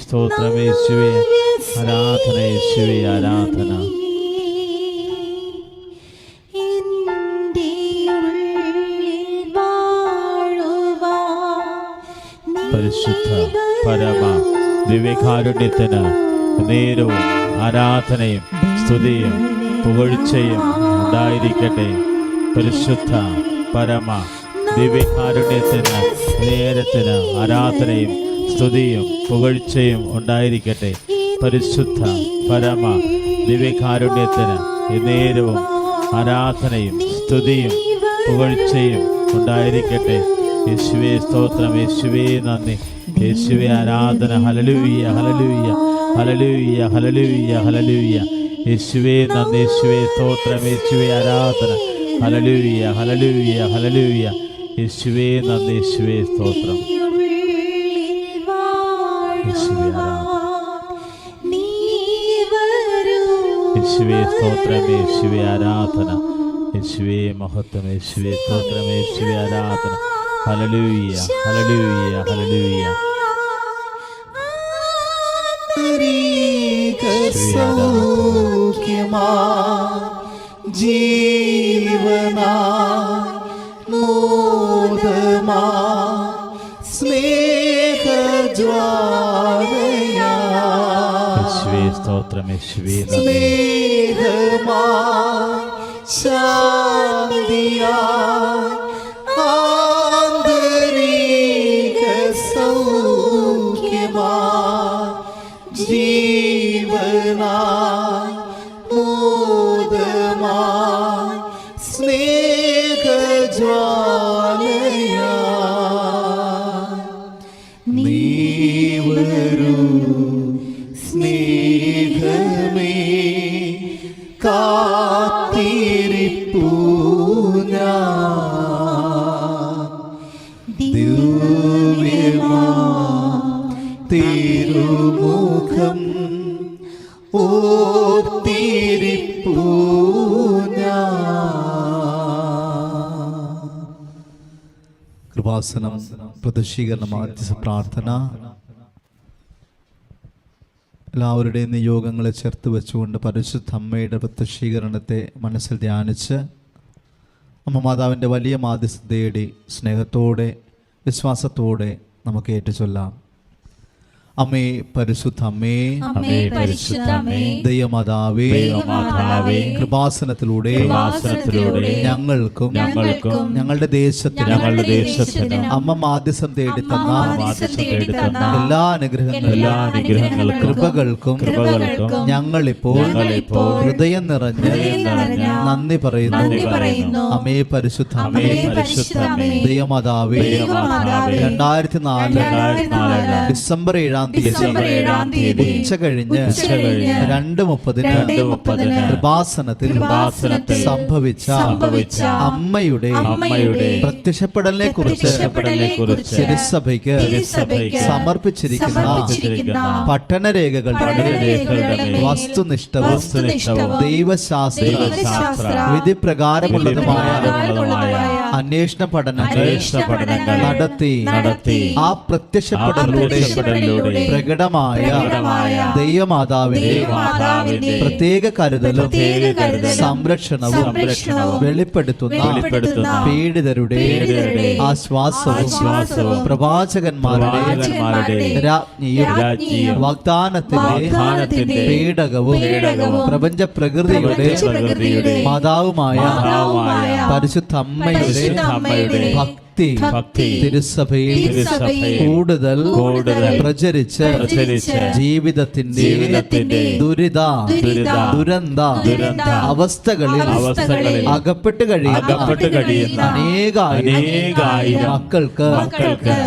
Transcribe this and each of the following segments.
സ്തോത്രം യേശുവേ, ആരാധന യേശുവേ, ആരാധന. പരിശുദ്ധ പരമ ദിവ്യകാരുണ്യത്തിന് നേരവും ആരാധനയും സ്തുതിയും പുകഴ്ചയും ഉണ്ടായിരിക്കട്ടെ. പരിശുദ്ധ പരമ ദിവ്യകാരുണ്യത്തിന് നേരത്തിന് ആരാധനയും സ്തുതിയും പുകഴ്ചയും ഉണ്ടായിരിക്കട്ടെ. പരിശുദ്ധ പരമ ദിവ്യകാരുണ്യത്തിന് നേരവും ആരാധനയും സ്തുതിയും പുകഴ്ചയും ഉണ്ടായിരിക്കട്ടെ. യേശുവേ സ്തോത്രം, യേശുവേ നന്ദി, യേശുവേ ആരാധന. ഹല്ലേലൂയ, ഹല്ലേലൂയ, ഹല്ലേലൂയ, ഹല്ലേലൂയ, ഹല്ലേലൂയ. യേശുവേ നന്ദി, യേശുവേ സ്തോത്രം, യേശുവേ ആരാധന. ഹല്ലേലൂയ, ഹല്ലേലൂയ, ഹല്ലേലൂയ. യേശുവേ നന്ദി, യേശുവേ സ്തോത്രം, യേശുവേ ആരാധന. യേശുവേ സ്തോത്രം, യേശുവേ ആരാധന. യേശുവേ മഹത്വം, യേശുവേ സ്തോത്രം, യേശുവേ ആരാധന. ഹല്ലേലൂയ, ഹല്ലേലൂയ, ഹല്ലേലൂയ. ജീവനാ മോദമാ സ്നേഹജ്വാലയാ. യേശുവേ സ്തോത്രം, യേശുവേ സ്നേഹമാ ശാന്തിയാ ആന്തരിക സൗഖ്യമാ ജീവനാ മോദമാ സ്നേഹജ്വാലയാ. നീ വരൂ സ്നേഹമേ, കാത്തിരിപ്പൂ ഞാൻ ദിവ്യമാ തിരുമുഖം ഓർത്തിരിപ്പൂ ഞാൻ. കൃപാസനം പ്രതിഷ്ഠീകരണ മാധ്യസ്ഥ പ്രാർത്ഥന. എല്ലാവരുടെയും നിയോഗങ്ങളെ ചേർത്ത് വെച്ചുകൊണ്ട് പരിശുദ്ധ അമ്മയുടെ പ്രത്യക്ഷീകരണത്തെ മനസ്സിൽ ധ്യാനിച്ച് അമ്മ മാതാവിൻ്റെ വലിയ മാധ്യസ്ഥത തേടി സ്നേഹത്തോടെ വിശ്വാസത്തോടെ നമുക്ക് ഏറ്റുചൊല്ലാം. അമ്മേ പരിശുദ്ധ അമ്മേ, ദൈവമാതാവേ, കൃപാസനത്തിലൂടെ ഞങ്ങൾക്കും ഞങ്ങളുടെ ദേശത്തിനും അമ്മ മാധ്യസ്ഥം തേടി തന്ന എല്ലാ അനുഗ്രഹങ്ങളും കൃപകൾക്കും ഞങ്ങളിപ്പോൾ ഹൃദയം നിറഞ്ഞ് നന്ദി പറയുന്നു. അമ്മേ പരിശുദ്ധ അമ്മേ, ദൈവമാതാവേ, 2004 ഡിസംബർ 7 ഉച്ച കഴിഞ്ഞ് 2:30 കൃപാസനത്തിൽ സംഭവിച്ച അമ്മയുടെ പ്രത്യക്ഷപ്പെടലിനെ കുറിച്ച് തിരുസഭയ്ക്ക് സമർപ്പിച്ചിരിക്കുന്ന പഠനരേഖകളുടെ വസ്തുനിഷ്ഠവും ദൈവശാസ്ത്ര വിധിപ്രകാരമുള്ളതുമായ അന്വേഷണ പഠനങ്ങൾ നടത്തി ആ പ്രത്യക്ഷപ്പെടലിലൂടെ പ്രകടമായ ദൈവമാതാവിന്റെ പ്രത്യേക കരുതലും സംരക്ഷണവും വെളിപ്പെടുത്തുന്ന പീഡിതരുടെ ആശ്വാസവും പ്രവാചകന്മാരുടെ രാജ്ഞിയും വാഗ്ദാനത്തിന്റെ പേടകവും പ്രപഞ്ച പ്രകൃതിയുടെ മാതാവുമായ പരിശുദ്ധ അമ്മയുടെ ഭക്തി തിരുസഭയിൽ കൂടുതൽ പ്രചരിച്ച് ജീവിതത്തിന്റെ ദുരന്ത അവസ്ഥകളിൽ അകപ്പെട്ട് കഴിയുന്ന അനേകായിരം മക്കൾക്ക്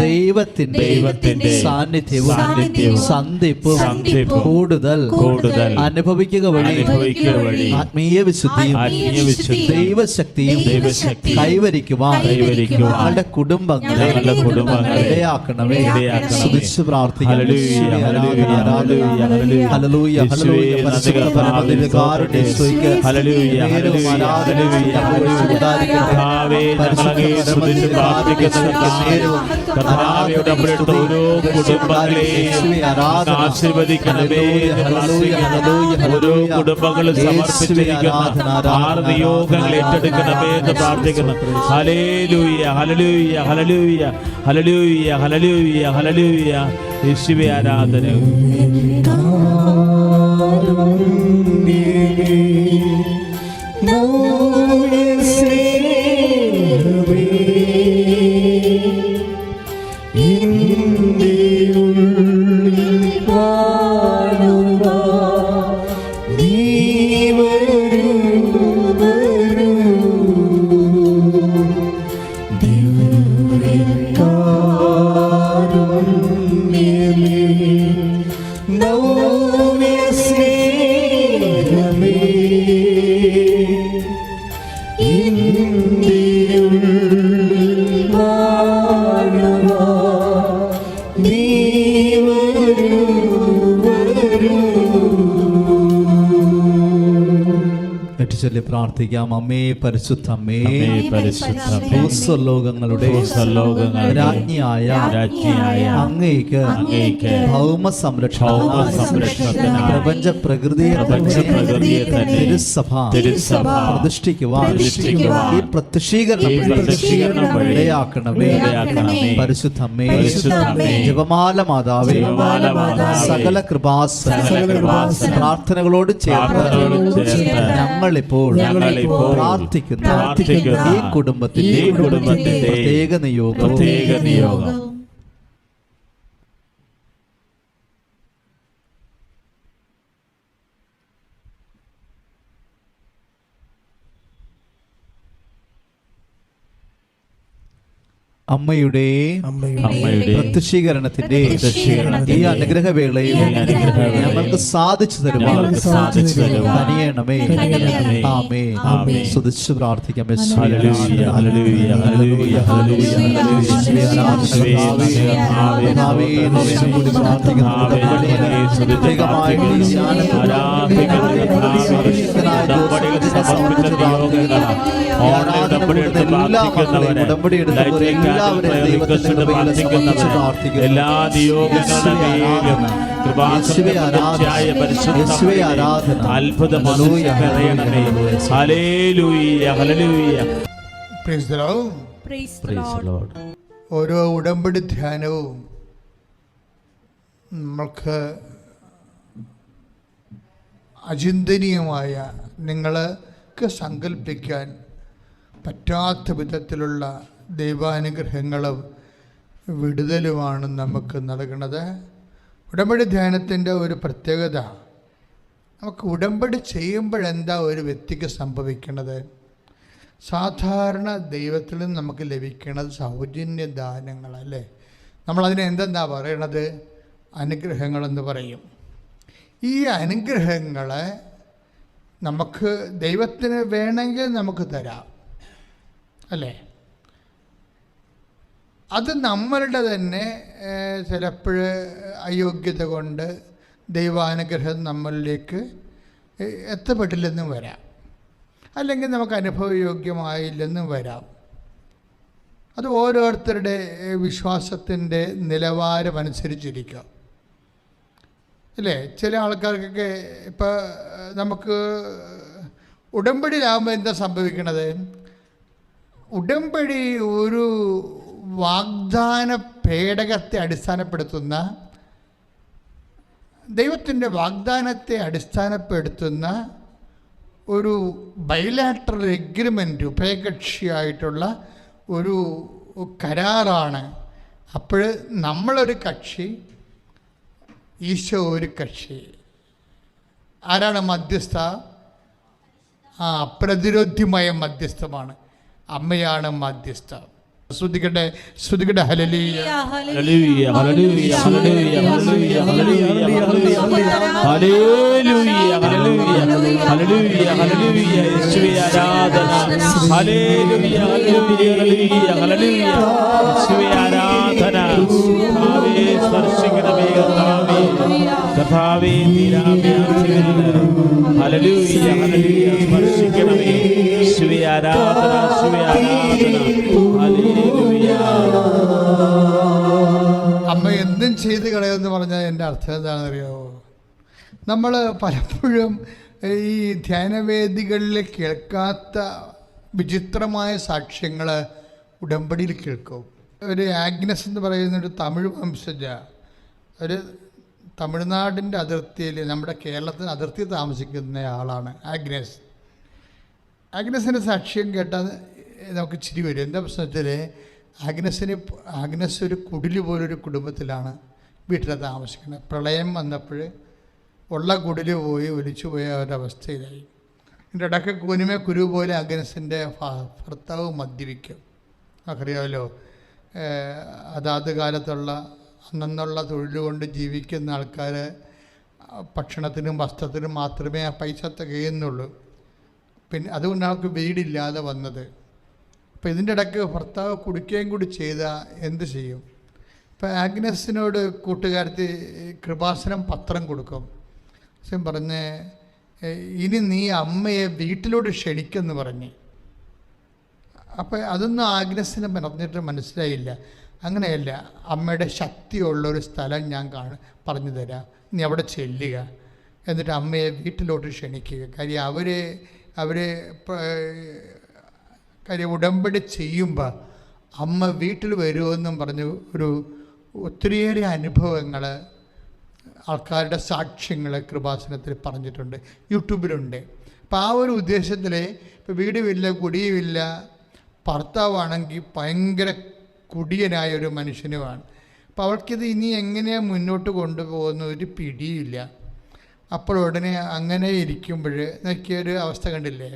ദൈവത്തിന്റെ സാന്നിധ്യവും സന്ധിപ്പും കൂടുതൽ അനുഭവിക്കുക വഴി ആത്മീയ വിശുദ്ധിയും ദൈവശക്തിയും കൈവരിക്കുവാൻ ഞങ്ങളുടെ കുടുംബങ്ങളെ ഇടയാക്കണമേ. സ്തുതിച്ച് പ്രാർത്ഥിക്കാം. ആശീർവദിക്കണമേ. ഓരോ കുടുംബങ്ങളും സമർപ്പിച്ചിരിക്കുന്ന നിയോഗങ്ങൾ ഏറ്റെടുക്കണമേ എന്ന് പ്രാർത്ഥിക്കുന്നു. ഹല്ലേലൂയ, ഹല്ലേലൂയ, ഹല്ലേലൂയ, ഹല്ലേലൂയ, ഹല്ലേലൂയ, ഹല്ലേലൂയ. യേശുവേ ആരാധന. ചൊല്ലി പ്രാർത്ഥിക്കാം. അമ്മേ പരിശുദ്ധമ്മേ, ഭൂസ്വലോകങ്ങളുടെ രാജ്ഞിയായ അങ്ങേക്ക് ഭൗമ സംരക്ഷണത്തിന് പ്രപഞ്ച പ്രകൃതിയെ തിരുസഭ പ്രതിഷ്ഠിക്കുവാൻ ഈ പ്രത്യക്ഷീകരണം ഇടയാക്കണമേ. പരിശുദ്ധമ്മേ, ജപമാല മാതാവേ, സകല കൃപാസന പ്രാർത്ഥനകളോട് ചേർന്ന് ഞങ്ങളിപ്പോൾ പ്രാർത്ഥിക്കുന്ന ഈ കുടുംബത്തിന്റെ പ്രത്യേക നിയോഗം. അമ്മയുടെ പ്രത്യക്ഷീകരണത്തിന്റെ ഈ അനുഗ്രഹവേളയിൽ ഞങ്ങൾക്ക് സാധിച്ചു തരുവാൻ ആമേൻ. സ്തുതിച്ച് പ്രാർത്ഥിക്കാം. ഉടമ്പടി എടുത്ത എല്ലാ നിയോഗങ്ങളുടെയും അത്ഭുതം. ഓരോ ഉടമ്പടി ധ്യാനവും നമ്മൾക്ക് അചിന്തനീയമായ, നിങ്ങൾക്ക് സങ്കല്പിക്കാൻ പറ്റാത്ത വിധത്തിലുള്ള ദൈവാനുഗ്രഹങ്ങളും വിടുതലുമാണ് നമുക്ക് നൽകുന്നത്. ഉടമ്പടി ധ്യാനത്തിൻ്റെ ഒരു പ്രത്യേകത, നമുക്ക് ഉടമ്പടി ചെയ്യുമ്പോഴെന്താ ഒരു വ്യക്തിക്ക് സംഭവിക്കുന്നത്? സാധാരണ ദൈവത്തിൽ നിന്ന് നമുക്ക് ലഭിക്കുന്നത് സൗജന്യ ദാനങ്ങളല്ലേ. നമ്മളതിനെ എന്തെന്നാ പറയണത്? അനുഗ്രഹങ്ങളെന്ന് പറയും. ഈ അനുഗ്രഹങ്ങളെ നമുക്ക് ദൈവത്തിന് വേണമെങ്കിൽ നമുക്ക് തരാം അല്ലേ. അത് നമ്മളുടെ തന്നെ ചിലപ്പോൾ അയോഗ്യത കൊണ്ട് ദൈവാനുഗ്രഹം നമ്മളിലേക്ക് എത്തപ്പെട്ടില്ലെന്നും വരാം, അല്ലെങ്കിൽ നമുക്ക് അനുഭവയോഗ്യമായില്ലെന്നും വരാം. അത് ഓരോരുത്തരുടെ വിശ്വാസത്തിൻ്റെ നിലവാരമനുസരിച്ചിരിക്കാം അല്ലേ. ചില ആൾക്കാർക്കൊക്കെ ഇപ്പോൾ നമുക്ക് ഉടമ്പടിയിലാകുമ്പോൾ എന്താ സംഭവിക്കണത്? ഉടമ്പടി ഒരു വാഗ്ദാന പേടകത്തെ അടിസ്ഥാനപ്പെടുത്തുന്ന, ദൈവത്തിൻ്റെ വാഗ്ദാനത്തെ അടിസ്ഥാനപ്പെടുത്തുന്ന ഒരു ബൈലാറ്ററൽ എഗ്രിമെൻ്റ്, ഉഭയകക്ഷിയായിട്ടുള്ള ഒരു കരാറാണ്. അപ്പോൾ നമ്മളൊരു കക്ഷി, ഈശോ ഒരു കക്ഷി. ആരാണ് മധ്യസ്ഥ? അപ്രതിരോധ്യമായ മധ്യസ്ഥമാണ്. അമ്മയാണ് മധ്യസ്ഥ. ശ്രുതികട്ടെ, ശ്രുതികട്ടെ. ഹല്ലേലൂയ, ഹല്ലേലൂയ, ഹല്ലേലൂയ, ഹല്ലേലൂയ, ഹല്ലേലൂയ, ഹല്ലേലൂയ, ഹല്ലേലൂയ, ഹല്ലേലൂയ, ഹല്ലേലൂയ ഹല്ലേലൂയ യേശുവേ ആരാധന ഹല്ലേലൂയ ഹല്ലേലൂയ ഹല്ലേലൂയ ഹല്ലേലൂയ യേശുവേ ആരാധന കർത്താവേ സ്പർശിക്കണമേ കർത്താവേ കർത്താവേ തീരാമേ ഹല്ലേലൂയ ഹല്ലേലൂയ സ്പർശിക്കണമേ യേശുവേ ആരാധന യേശുവേ ആരാധന ഹല്ലേലൂയ. അമ്മ എന്തും ചെയ്ത് കളയുമെന്ന് പറഞ്ഞാൽ എൻ്റെ അർത്ഥം എന്താണെന്നറിയാമോ? നമ്മൾ പലപ്പോഴും ഈ ധ്യാനവേദികളിൽ കേൾക്കാത്ത വിചിത്രമായ സാക്ഷ്യങ്ങൾ ഉടമ്പടിയിൽ കേൾക്കും. ഒരു ആഗ്നസ് എന്ന് പറയുന്നൊരു തമിഴ് വംശജ, ഒരു തമിഴ്നാടിൻ്റെ അതിർത്തിയിൽ, നമ്മുടെ കേരളത്തിന് അതിർത്തി താമസിക്കുന്ന ആളാണ് ആഗ്നസ്. ആഗ്നസിൻ്റെ സാക്ഷ്യം കേട്ടാൽ നമുക്ക് ചിരി വരും. എന്താ പ്രശ്നത്തിൽ ആഗ്നസ് ഒരു കുടില് പോലൊരു കുടുംബത്തിലാണ് വീട്ടിൽ താമസിക്കുന്നത്. പ്രളയം വന്നപ്പോൾ ഉള്ള കുടില് പോയി ഒലിച്ചു പോയ ഒരവസ്ഥയിലായി. ഇതിൻ്റെ ഇടയ്ക്ക് കുനിമേ കുരു പോലെ ആഗ്നസിൻ്റെ ഭർത്താവ് മദ്യപിക്കും. അറിയാമല്ലോ, അതാത് കാലത്തുള്ള അന്നുള്ള തൊഴിലുകൊണ്ട് ജീവിക്കുന്ന ആൾക്കാർ ഭക്ഷണത്തിനും വസ്ത്രത്തിനും മാത്രമേ ആ പൈസ തികയുന്നുള്ളൂ. പിന്നെ അതുകൊണ്ട് അവർക്ക് വീടില്ലാതെ വന്നത്. അപ്പോൾ ഇതിൻ്റെ ഇടയ്ക്ക് ഭർത്താവ് കുടിക്കുകയും കൂടി ചെയ്താൽ എന്ത് ചെയ്യും? ഇപ്പോൾ ആഗ്നസിനോട് കൂട്ടുകാരത്തി കൃപാസനം പത്രം കൊടുക്കും. പറഞ്ഞ് ഇനി നീ അമ്മയെ വീട്ടിലോട്ട് ക്ഷണിക്കുമെന്ന് പറഞ്ഞ്. അപ്പോൾ അതൊന്നും ആഗ്നസിന് പറഞ്ഞിട്ട് മനസ്സിലായില്ല. അങ്ങനെയല്ല, അമ്മയുടെ ശക്തിയുള്ളൊരു സ്ഥലം ഞാൻ പറഞ്ഞു തരാം, നീ അവിടെ ചെല്ലുക, എന്നിട്ട് അമ്മയെ വീട്ടിലോട്ട് ക്ഷണിക്കുക. കാര്യം കാര്യം ഉടമ്പടി ചെയ്യുമ്പോൾ അമ്മ വീട്ടിൽ വരുമെന്നും പറഞ്ഞ് ഒത്തിരിയേറെ അനുഭവങ്ങൾ, ആൾക്കാരുടെ സാക്ഷ്യങ്ങൾ കൃപാസനത്തിൽ പറഞ്ഞിട്ടുണ്ട്, യൂട്യൂബിലുണ്ട്. അപ്പോൾ ആ ഒരു ഉദ്ദേശത്തിൽ ഇപ്പോൾ വീടുമില്ല, കുടിയുമില്ല, ഭർത്താവാണെങ്കിൽ ഭയങ്കര കുടിയനായ ഒരു മനുഷ്യനുമാണ്. അപ്പോൾ അവൾക്കിത് ഇനി എങ്ങനെയാണ് മുന്നോട്ട് കൊണ്ടുപോകുന്ന ഒരു പിടിയില്ല. അപ്പോൾ ഉടനെ അങ്ങനെ ഇരിക്കുമ്പോൾ നോക്കിയൊരു അവസ്ഥ കണ്ടില്ലേ,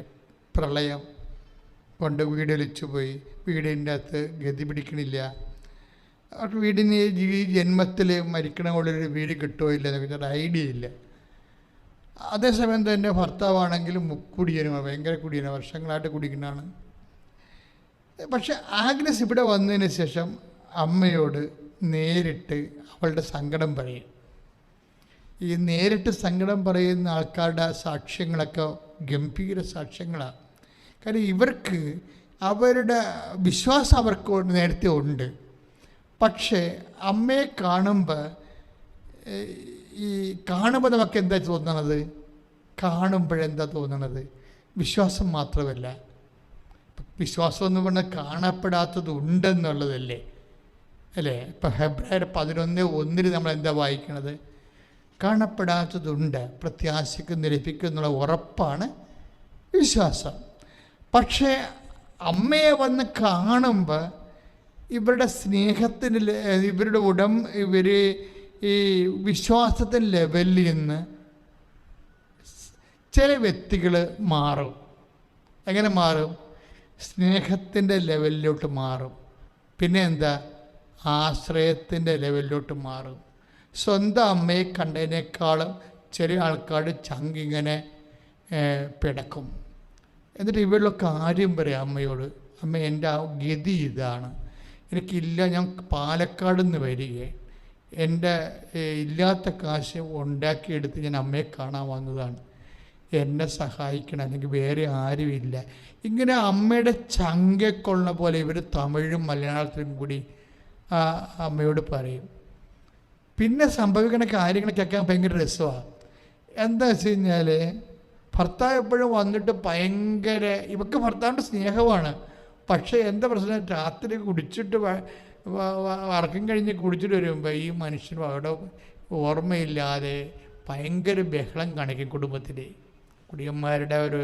പ്രളയം കൊണ്ട് വീടൊലിച്ചു പോയി, വീടിൻ്റെ അകത്ത് ഗതി പിടിക്കണില്ല. അവർക്ക് വീടിന് ഈ ജന്മത്തിൽ മരിക്കണ പോലൊരു വീട് കിട്ടുമോ ഇല്ല എന്നൊക്കെ ഒരു ഐഡിയ ഇല്ല. അതേസമയം തന്നെ ഭർത്താവാണെങ്കിലും കുടിയനുമാണ്, ഭയങ്കര കുടിയനാണ്, വർഷങ്ങളായിട്ട് കുടിക്കുന്നതാണ്. പക്ഷെ ആഗ്നസ് ഇവിടെ വന്നതിന് ശേഷം അമ്മയോട് നേരിട്ട് അവളുടെ സങ്കടം പറയും. ഈ നേരിട്ട് സങ്കടം പറയുന്ന ആൾക്കാരുടെ സാക്ഷ്യങ്ങളൊക്കെ ഗംഭീര സാക്ഷ്യങ്ങളാണ്. കാര്യം ഇവർക്ക് അവരുടെ വിശ്വാസം അവർക്ക് നേരത്തെ ഉണ്ട്. പക്ഷേ അമ്മയെ കാണുമ്പോൾ നമുക്ക് എന്താ തോന്നണത്? കാണുമ്പോഴെന്താ തോന്നണത്? വിശ്വാസം മാത്രമല്ല, വിശ്വാസം എന്ന് പറഞ്ഞാൽ കാണപ്പെടാത്തത് ഉണ്ടെന്നുള്ളതല്ലേ അല്ലേ? ഇപ്പം ഹെബ്രായർ 11:1 നമ്മൾ എന്താ വായിക്കണത്? കാണപ്പെടാത്തതുണ്ട്, പ്രത്യാശയ്ക്ക് നിരപ്പിക്കുന്നുള്ള ഉറപ്പാണ് വിശ്വാസം. പക്ഷേ അമ്മയെ വന്ന് കാണുമ്പോൾ ഇവരുടെ സ്നേഹത്തിന്, ഇവരുടെ ഇവർ ഈ വിശ്വാസത്തിൻ്റെ ലെവലിൽ നിന്ന് ചില വ്യക്തികൾ മാറും. എങ്ങനെ മാറും? സ്നേഹത്തിൻ്റെ ലെവലിലോട്ട് മാറും. പിന്നെ എന്താ? ആശ്രയത്തിൻ്റെ ലെവലിലോട്ട് മാറും. സ്വന്തം അമ്മയെ കണ്ടതിനേക്കാളും ചെറിയ ആൾക്കാർ ചങ്കിങ്ങനെ പിടക്കും. എന്നിട്ട് ഇവരുടെ കാര്യം പറയാം അമ്മയോട്, അമ്മ എൻ്റെ ആ ഗതി ഇതാണ്, എനിക്കില്ല, ഞാൻ പാലക്കാട് നിന്ന് വരികയെ, എൻ്റെ ഇല്ലാത്ത കാശ് ഉണ്ടാക്കിയെടുത്ത് ഞാൻ അമ്മയെ കാണാൻ വന്നതാണ്, എന്നെ സഹായിക്കണം, അല്ലെങ്കിൽ വേറെ ആരുമില്ല. ഇങ്ങനെ അമ്മയുടെ ചങ്കക്കൊള്ള പോലെ ഇവർ തമിഴും മലയാളത്തിലും കൂടി അമ്മയോട് പറയും. പിന്നെ സംഭവിക്കുന്ന കാര്യങ്ങൾ കേൾക്കാൻ ഭയങ്കര രസമാണ്. എന്താ വെച്ച് കഴിഞ്ഞാൽ ഭർത്താവ് എപ്പോഴും വന്നിട്ട് ഭയങ്കര, ഇവർക്ക് ഭർത്താവിൻ്റെ സ്നേഹമാണ്. പക്ഷേ എന്താ പ്രശ്നം? രാത്രി കുടിച്ചിട്ട് വർക്കം കഴിഞ്ഞ് കുടിച്ചിട്ട് വരുമ്പോൾ ഈ മനുഷ്യൻ അവിടെ ഓർമ്മയില്ലാതെ ഭയങ്കര ബഹളം കാണിക്കും. കുടുംബത്തിൽ കുടിയന്മാരുടെ ഒരു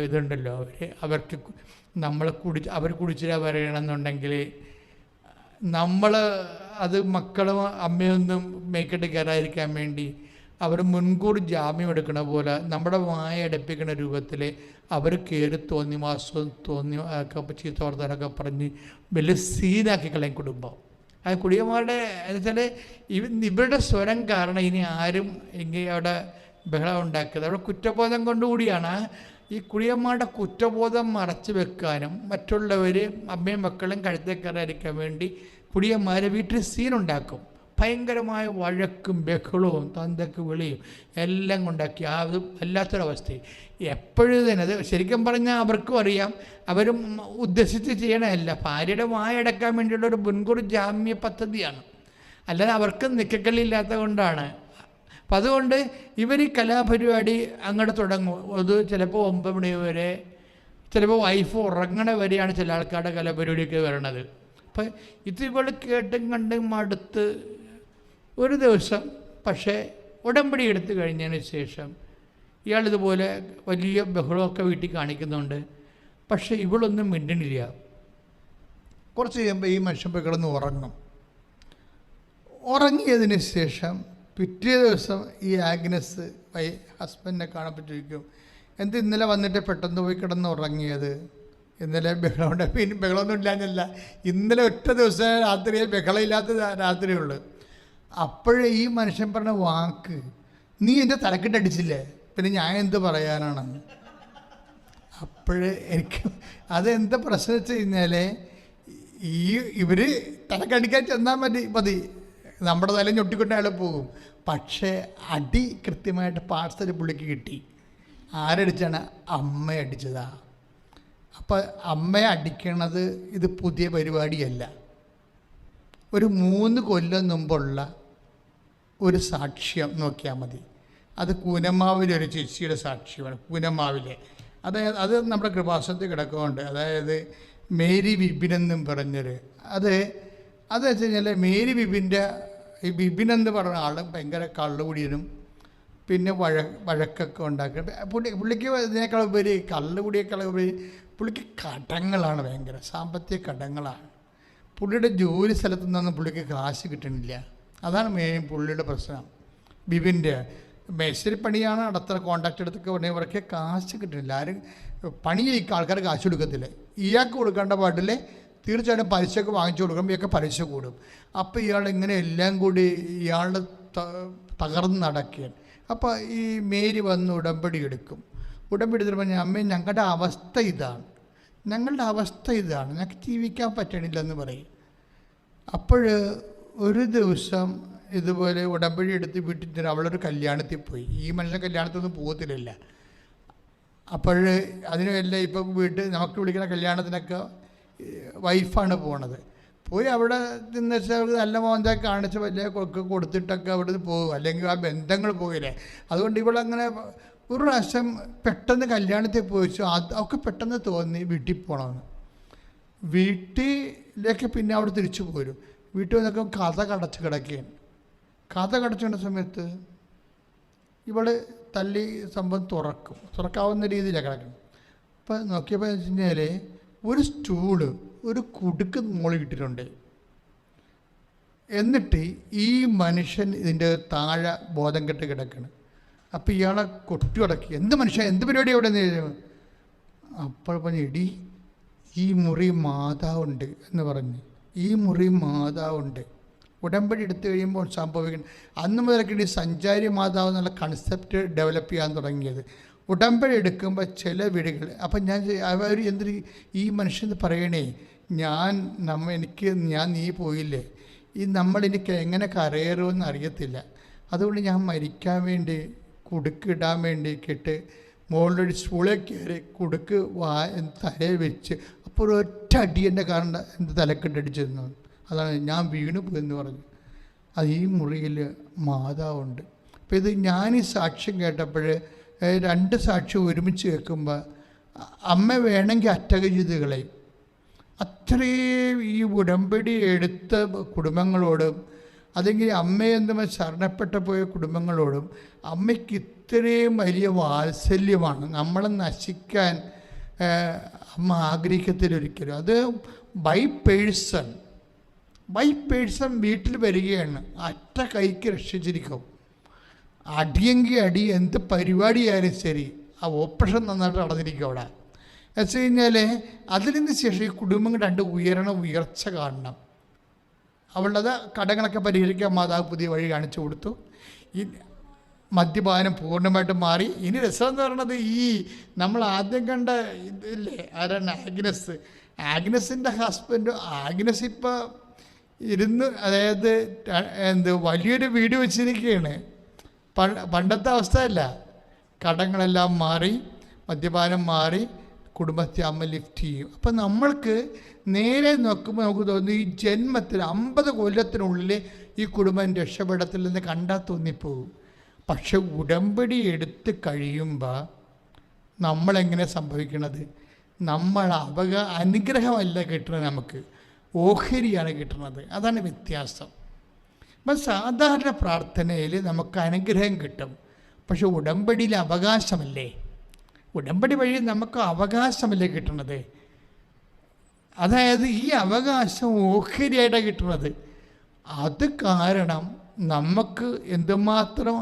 ഇതുണ്ടല്ലോ, അവർക്ക് അവർ കുടിച്ചിട്ട് പറയണമെന്നുണ്ടെങ്കിൽ നമ്മൾ അത് മക്കളും അമ്മയൊന്നും മേക്കിട്ട് കയറാതിരിക്കാൻ വേണ്ടി അവർ മുൻകൂർ ജാമ്യം എടുക്കണ പോലെ നമ്മുടെ വായ അടപ്പിക്കുന്ന രൂപത്തിൽ അവർ കയറി ചീത്ത വർത്താനൊക്കെ പറഞ്ഞ് വലിയ സീനാക്കി കളയും കുടുംബം. അത് കുടിയന്മാരുടെ എന്ന് വെച്ചാൽ ഇവരുടെ സ്വരം കാരണം ഇനി ആരും എങ്കിൽ അവിടെ ബഹളം ഉണ്ടാക്കിയത്. അവിടെ കുറ്റബോധം കൊണ്ടുകൂടിയാണ്. ഈ കുടിയന്മാരുടെ കുറ്റബോധം മറച്ചു വെക്കാനും മറ്റുള്ളവർ അമ്മയും മക്കളും കഴുത്തേ കയറാതിരിക്കാൻ വേണ്ടി കുടിയന്മാരെ വീട്ടിൽ സീനുണ്ടാക്കും. ഭയങ്കരമായ വഴക്കും ബഹളവും തന്തക്ക് വിളിയും എല്ലാം കൊണ്ടാക്കി അത് വല്ലാത്തൊരവസ്ഥയും. എപ്പോഴും തന്നെ അത് ശരിക്കും പറഞ്ഞാൽ അവർക്കും അറിയാം, അവരും ഉദ്ദേശിച്ച് ചെയ്യണമല്ല, ഭാര്യയുടെ വായടക്കാൻ വേണ്ടിയുള്ളൊരു മുൻകൂർ ജാമ്യ പദ്ധതിയാണ്. അല്ലാതെ അവർക്ക് നിക്കക്കല്ലില്ലാത്തത് കൊണ്ടാണ്. അപ്പം അതുകൊണ്ട് ഇവർ ഈ കലാപരിപാടി അങ്ങോട്ട് തുടങ്ങും. അത് ചിലപ്പോൾ 9 മണി വരെ, ചിലപ്പോൾ വൈഫ് ഉറങ്ങണ വരെയാണ് ചില ആൾക്കാരുടെ കലാപരിപാടിയൊക്കെ വരണത്. അപ്പം ഇതുപോലെ കേട്ടും കണ്ടും മടുത്ത് ഒരു ദിവസം പക്ഷേ ഉടമ്പടി എടുത്തു കഴിഞ്ഞതിന് ശേഷം ഇയാളിതുപോലെ വലിയ ബഹളമൊക്കെ വീട്ടിൽ കാണിക്കുന്നുണ്ട്. പക്ഷേ ഇവളൊന്നും മിണ്ടണില്ല. കുറച്ച് കഴിയുമ്പോൾ ഈ മനുഷ്യൻ പോയി കിടന്ന് ഉറങ്ങും. ഉറങ്ങിയതിന് ശേഷം പിറ്റേ ദിവസം ഈ ആഗ്നസ് ഹസ്ബൻഡിനെ കാണാൻ ചോദിക്കും, എന്ത് ഇന്നലെ വന്നിട്ട് പെട്ടെന്ന് പോയി കിടന്ന് ഉറങ്ങിയത്? ഇന്നലെ ബഹളമുണ്ട്. പിന്നെ ബഹളമൊന്നും ഇല്ലാഞ്ഞല്ല, ഇന്നലെ ഒറ്റ ദിവസം രാത്രിയെ ബഹളമില്ലാത്ത രാത്രിയുള്ളൂ. അപ്പോഴേ ഈ മനുഷ്യൻ പറഞ്ഞ വാക്ക്, നീ എൻ്റെ തലക്കെട്ടടിച്ചില്ലേ, പിന്നെ ഞാൻ എന്ത് പറയാനാണ്? അപ്പോഴേ എനിക്ക് അതെന്താ പ്രശ്നം വെച്ച് കഴിഞ്ഞാൽ, ഇവർ തലക്കടിക്കാൻ ചെന്നാൽ മതി, നമ്മുടെ തല ഞൊട്ടിക്കൊണ്ട് അയാൾ പോകും. പക്ഷേ അടി കൃത്യമായിട്ട് പാർസൽ പുള്ളിക്ക് കിട്ടി. ആരടിച്ചാണ്? അമ്മ അടിച്ചതാ. അപ്പം അമ്മയെ അടിക്കണത് ഇത് പുതിയ പരിപാടിയല്ല. ഒരു 3 കൊല്ലം മുമ്പുള്ള ഒരു സാക്ഷ്യം നോക്കിയാൽ മതി. അത് കൂനമാവിലെ ഒരു ചേച്ചിയുടെ സാക്ഷ്യമാണ്. കൂനമാവിലെ അത് നമ്മുടെ കൃപാസനത്തിൽ കിടക്കുന്നുണ്ട്. അതായത് മേരി വിപിൻ എന്നും പറഞ്ഞൊരു അത് വെച്ച് കഴിഞ്ഞാൽ മേരി വിപിൻ്റെ ഈ ബിബിൻ എന്ന് പറഞ്ഞ ആൾ ഭയങ്കര കള്ളുകുടിയനും പിന്നെ വഴക്കൊക്കെ ഉണ്ടാക്കുക. പുള്ളിക്ക് ഇതിനേക്കാൾ ഉപരി കള്ളുകുടിയേക്കാൾ ഉപരി പുള്ളിക്ക് കടങ്ങളാണ്, ഭയങ്കര സാമ്പത്തിക കടങ്ങളാണ്. പുള്ളിയുടെ ജോലി സ്ഥലത്തു നിന്നൊന്നും പുള്ളിക്ക് കാശ് കിട്ടണില്ല. അതാണ് മെയിൻ പുള്ളിയുടെ പ്രശ്നം. ബിബിൻ്റെ മേശരി പണിയാണ്, അടുത്ത കോൺട്രാക്ട് എടുത്തൊക്കെ പറഞ്ഞവർക്ക് കാശ് കിട്ടണില്ല. ആരും പണി ചെയ്യിക്കുക, ആൾക്കാർ കാശ് കൊടുക്കത്തില്ല. ഇയാൾക്ക് കൊടുക്കേണ്ട പാട്ടിൽ തീർച്ചയായിട്ടും പലിശയൊക്കെ വാങ്ങിച്ചു കൊടുക്കുമ്പോൾ ഇയാൾക്ക് പലിശ കൂടും. അപ്പോൾ ഇയാൾ ഇങ്ങനെ എല്ലാം കൂടി ഇയാളുടെ തകർന്ന് നടക്കുകയാണ്. അപ്പോൾ ഈ മേരി വന്ന് ഉടമ്പടി എടുക്കും. ഉടമ്പടി എടുത്തിട്ട് പറഞ്ഞാൽ, അമ്മേ ഞങ്ങളുടെ അവസ്ഥ ഇതാണ്, ഞങ്ങൾക്ക് ജീവിക്കാൻ പറ്റണില്ലെന്ന് പറയും. അപ്പോൾ ഒരു ദിവസം ഇതുപോലെ ഉടമ്പടി എടുത്ത് വീട്ടിൽ അവളൊരു കല്യാണത്തിൽ പോയി. ഈ മനുഷ്യൻ കല്യാണത്തിനൊന്നും പോകത്തില്ല. അപ്പോൾ അതിനുമെല്ലാം ഇപ്പം നമുക്ക് വിളിക്കുന്ന കല്യാണത്തിനൊക്കെ വൈഫാണ് പോണത്. പോയി അവിടെ നിന്ന് വെച്ചാൽ നല്ല മോന്ത കാണിച്ച് വലിയ കൊടുത്തിട്ടൊക്കെ അവിടെ നിന്ന് പോകും, അല്ലെങ്കിൽ ആ ബന്ധങ്ങൾ പോയില്ലേ. അതുകൊണ്ട് ഇവളങ്ങനെ ഒരു പ്രാവശ്യം പെട്ടെന്ന് കല്യാണത്തിൽ പോയിച്ചു. അതൊക്കെ പെട്ടെന്ന് തോന്നി വീട്ടിൽ പോകണമെന്ന്. വീട്ടിലേക്ക് പിന്നെ അവിടെ തിരിച്ചു പോരും. വീട്ടിൽ വന്നൊക്കെ കഥ കടച്ച് കിടക്കുകയാണ്. കഥ കടച്ചുകൊണ്ട സമയത്ത് ഇവൾ തല്ലി സംഭവം തുറക്കാവുന്ന രീതിയിലാണ് കിടക്കുന്നത്. അപ്പോൾ നോക്കിയപ്പോൾ എന്ന് വെച്ച് കഴിഞ്ഞാൽ ഒരു സ്റ്റൂള് ഒരു കുടുക്ക് മോളിൽ ഇട്ടിട്ടുണ്ട്. എന്നിട്ട് ഈ മനുഷ്യൻ ഇതിൻ്റെ താഴെ ബോധം കെട്ട് കിടക്കണം. അപ്പോൾ ഇയാളെ കൊട്ടി ഉടക്കി, എന്ത് മനുഷ്യൻ, എന്ത് പരിപാടി അവിടെ നിന്ന്? അപ്പോൾ പറഞ്ഞു, എടി ഈ മുറി മാതാവുണ്ട് എന്ന് പറഞ്ഞ്, ഈ മുറി മാതാവുണ്ട്. ഉടമ്പടി എടുത്തു കഴിയുമ്പോൾ സംഭവിക്കണം. അന്ന് മുതലൊക്കെ സഞ്ചാരി മാതാവ് എന്നുള്ള കൺസെപ്റ്റ് ഡെവലപ്പ് ചെയ്യാൻ തുടങ്ങിയത്. ഉടമ്പടി എടുക്കുമ്പോൾ ചില വീടുകൾ അപ്പം ഞാൻ അവർ എന്തൊരു ഈ മനുഷ്യൻ പറയണേ, ഞാൻ നീ പോയില്ലേ, എനിക്ക് എങ്ങനെ കരയറുമെന്ന് അറിയത്തില്ല, അതുകൊണ്ട് ഞാൻ മരിക്കാൻ വേണ്ടി കുടുക്കിടാൻ വേണ്ടിയിട്ട് മുകളിലൊരു സ്കൂളിൽ കയറി കുടുക്ക് തലയിൽ വെച്ച് അപ്പോൾ ഒരൊറ്റ അടി എൻ്റെ കാരണം എൻ്റെ തലക്കെട്ടടിച്ചിരുന്നു. അതാണ് ഞാൻ വീണു പോയെന്ന് പറഞ്ഞു. അത് ഈ മുറിയിൽ മാതാവുണ്ട്. അപ്പോൾ ഇത് ഞാൻ ഈ സാക്ഷ്യം കേട്ടപ്പോൾ 2 സാക്ഷ്യം ഒരുമിച്ച് കേൾക്കുമ്പോൾ അമ്മ വേണമെങ്കിൽ അറ്റകജിതുകളെയും അത്രയും ഈ ഉടമ്പടി എടുത്ത കുടുംബങ്ങളോടും അല്ലെങ്കിൽ അമ്മയെന്നും ശരണപ്പെട്ടു പോയ കുടുംബങ്ങളോടും അമ്മയ്ക്ക് ഇത്രയും വലിയ വാത്സല്യമാണ്. നമ്മളെ നശിക്കാൻ അമ്മ ആഗ്രഹിക്കത്തിലൊരിക്കലും. അത് ബൈ പേഴ്സൺ വീട്ടിൽ വരികയാണ്. അറ്റ കൈക്ക് രക്ഷിച്ചിരിക്കും. അടിയെങ്കിൽ അടി, എന്ത് പരിപാടിയായാലും ശരി, ആ ഓപ്പറേഷൻ നന്നായിട്ട് നടന്നിരിക്കും അവിടെ. വെച്ച് കഴിഞ്ഞാൽ അതിൽ നിന്ന് ശേഷം ഈ കുടുംബം 2 ഉയർച്ച കാണണം. അവളുടെ കടങ്ങളൊക്കെ പരിഹരിക്കാൻ മാതാവ് പുതിയ വഴി കാണിച്ചു കൊടുത്തു. മദ്യപാനം പൂർണ്ണമായിട്ടും മാറി. ഇനി രസം എന്ന് പറയുന്നത് ഈ നമ്മൾ ആദ്യം കണ്ട ഇതില്ലേ, ആരാണ് ആഗ്നസിൻ്റെ ഹസ്ബൻഡ്. ആഗ്നസ് ഇപ്പോൾ ഇരുന്ന്, അതായത് വലിയൊരു വീട് വെച്ചിരിക്കുകയാണ്. പണ്ടത്തെ അവസ്ഥയല്ല. കടങ്ങളെല്ലാം മാറി, മദ്യപാനം മാറി, കുടുംബത്തെ അമ്മ ലിഫ്റ്റ് ചെയ്യും. അപ്പം നമ്മൾക്ക് നേരെ നോക്കുമ്പോൾ നമുക്ക് തോന്നുന്നു ഈ ജന്മത്തിൽ 50 കൊല്ലത്തിനുള്ളിൽ ഈ കുടുംബം രക്ഷപ്പെടത്തില്ലെന്ന് കണ്ടാൽ തോന്നിപ്പോകും. പക്ഷെ ഉടമ്പടി എടുത്ത് കഴിയുമ്പോൾ നമ്മളെങ്ങനെ സംഭവിക്കണത്? നമ്മൾ അനുഗ്രഹമല്ല കിട്ടുന്നത്, നമുക്ക് ഓഹരിയാണ് കിട്ടുന്നത്. അതാണ് വ്യത്യാസം. അപ്പം സാധാരണ പ്രാർത്ഥനയിൽ നമുക്ക് അനുഗ്രഹം കിട്ടും, പക്ഷെ ഉടമ്പടിയിൽ അവകാശമല്ലേ? ഉടമ്പടി വഴി നമുക്ക് അവകാശമല്ലേ കിട്ടുന്നത്? അതായത് ഈ അവകാശം ഓഹരിയായിട്ടാണ് കിട്ടുന്നത്. അത് കാരണം നമുക്ക് എന്തുമാത്രം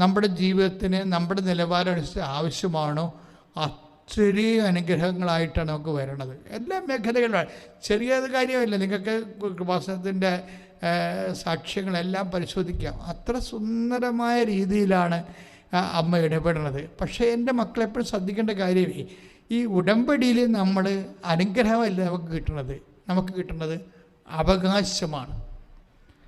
നമ്മുടെ ജീവിതത്തിന് നമ്മുടെ നിലവാരം ആവശ്യമാണോ അത്രയും അനുഗ്രഹങ്ങളായിട്ടാണ് നമുക്ക് വരണത്. എല്ലാ മേഖലകളിലും ചെറിയ കാര്യമല്ല. നിങ്ങൾക്ക് കൃപാസനത്തിൻ്റെ സാക്ഷ്യങ്ങളെല്ലാം പരിശോധിക്കാം. അത്ര സുന്ദരമായ രീതിയിലാണ് അമ്മ ഇടപെടുന്നത്. പക്ഷേ എൻ്റെ മക്കളെപ്പോഴും ശ്രദ്ധിക്കേണ്ട കാര്യമേ, ഈ ഉടമ്പടിയിൽ നമ്മൾ അനുഗ്രഹമല്ല നമുക്ക് കിട്ടുന്നത് അവകാശമാണ്.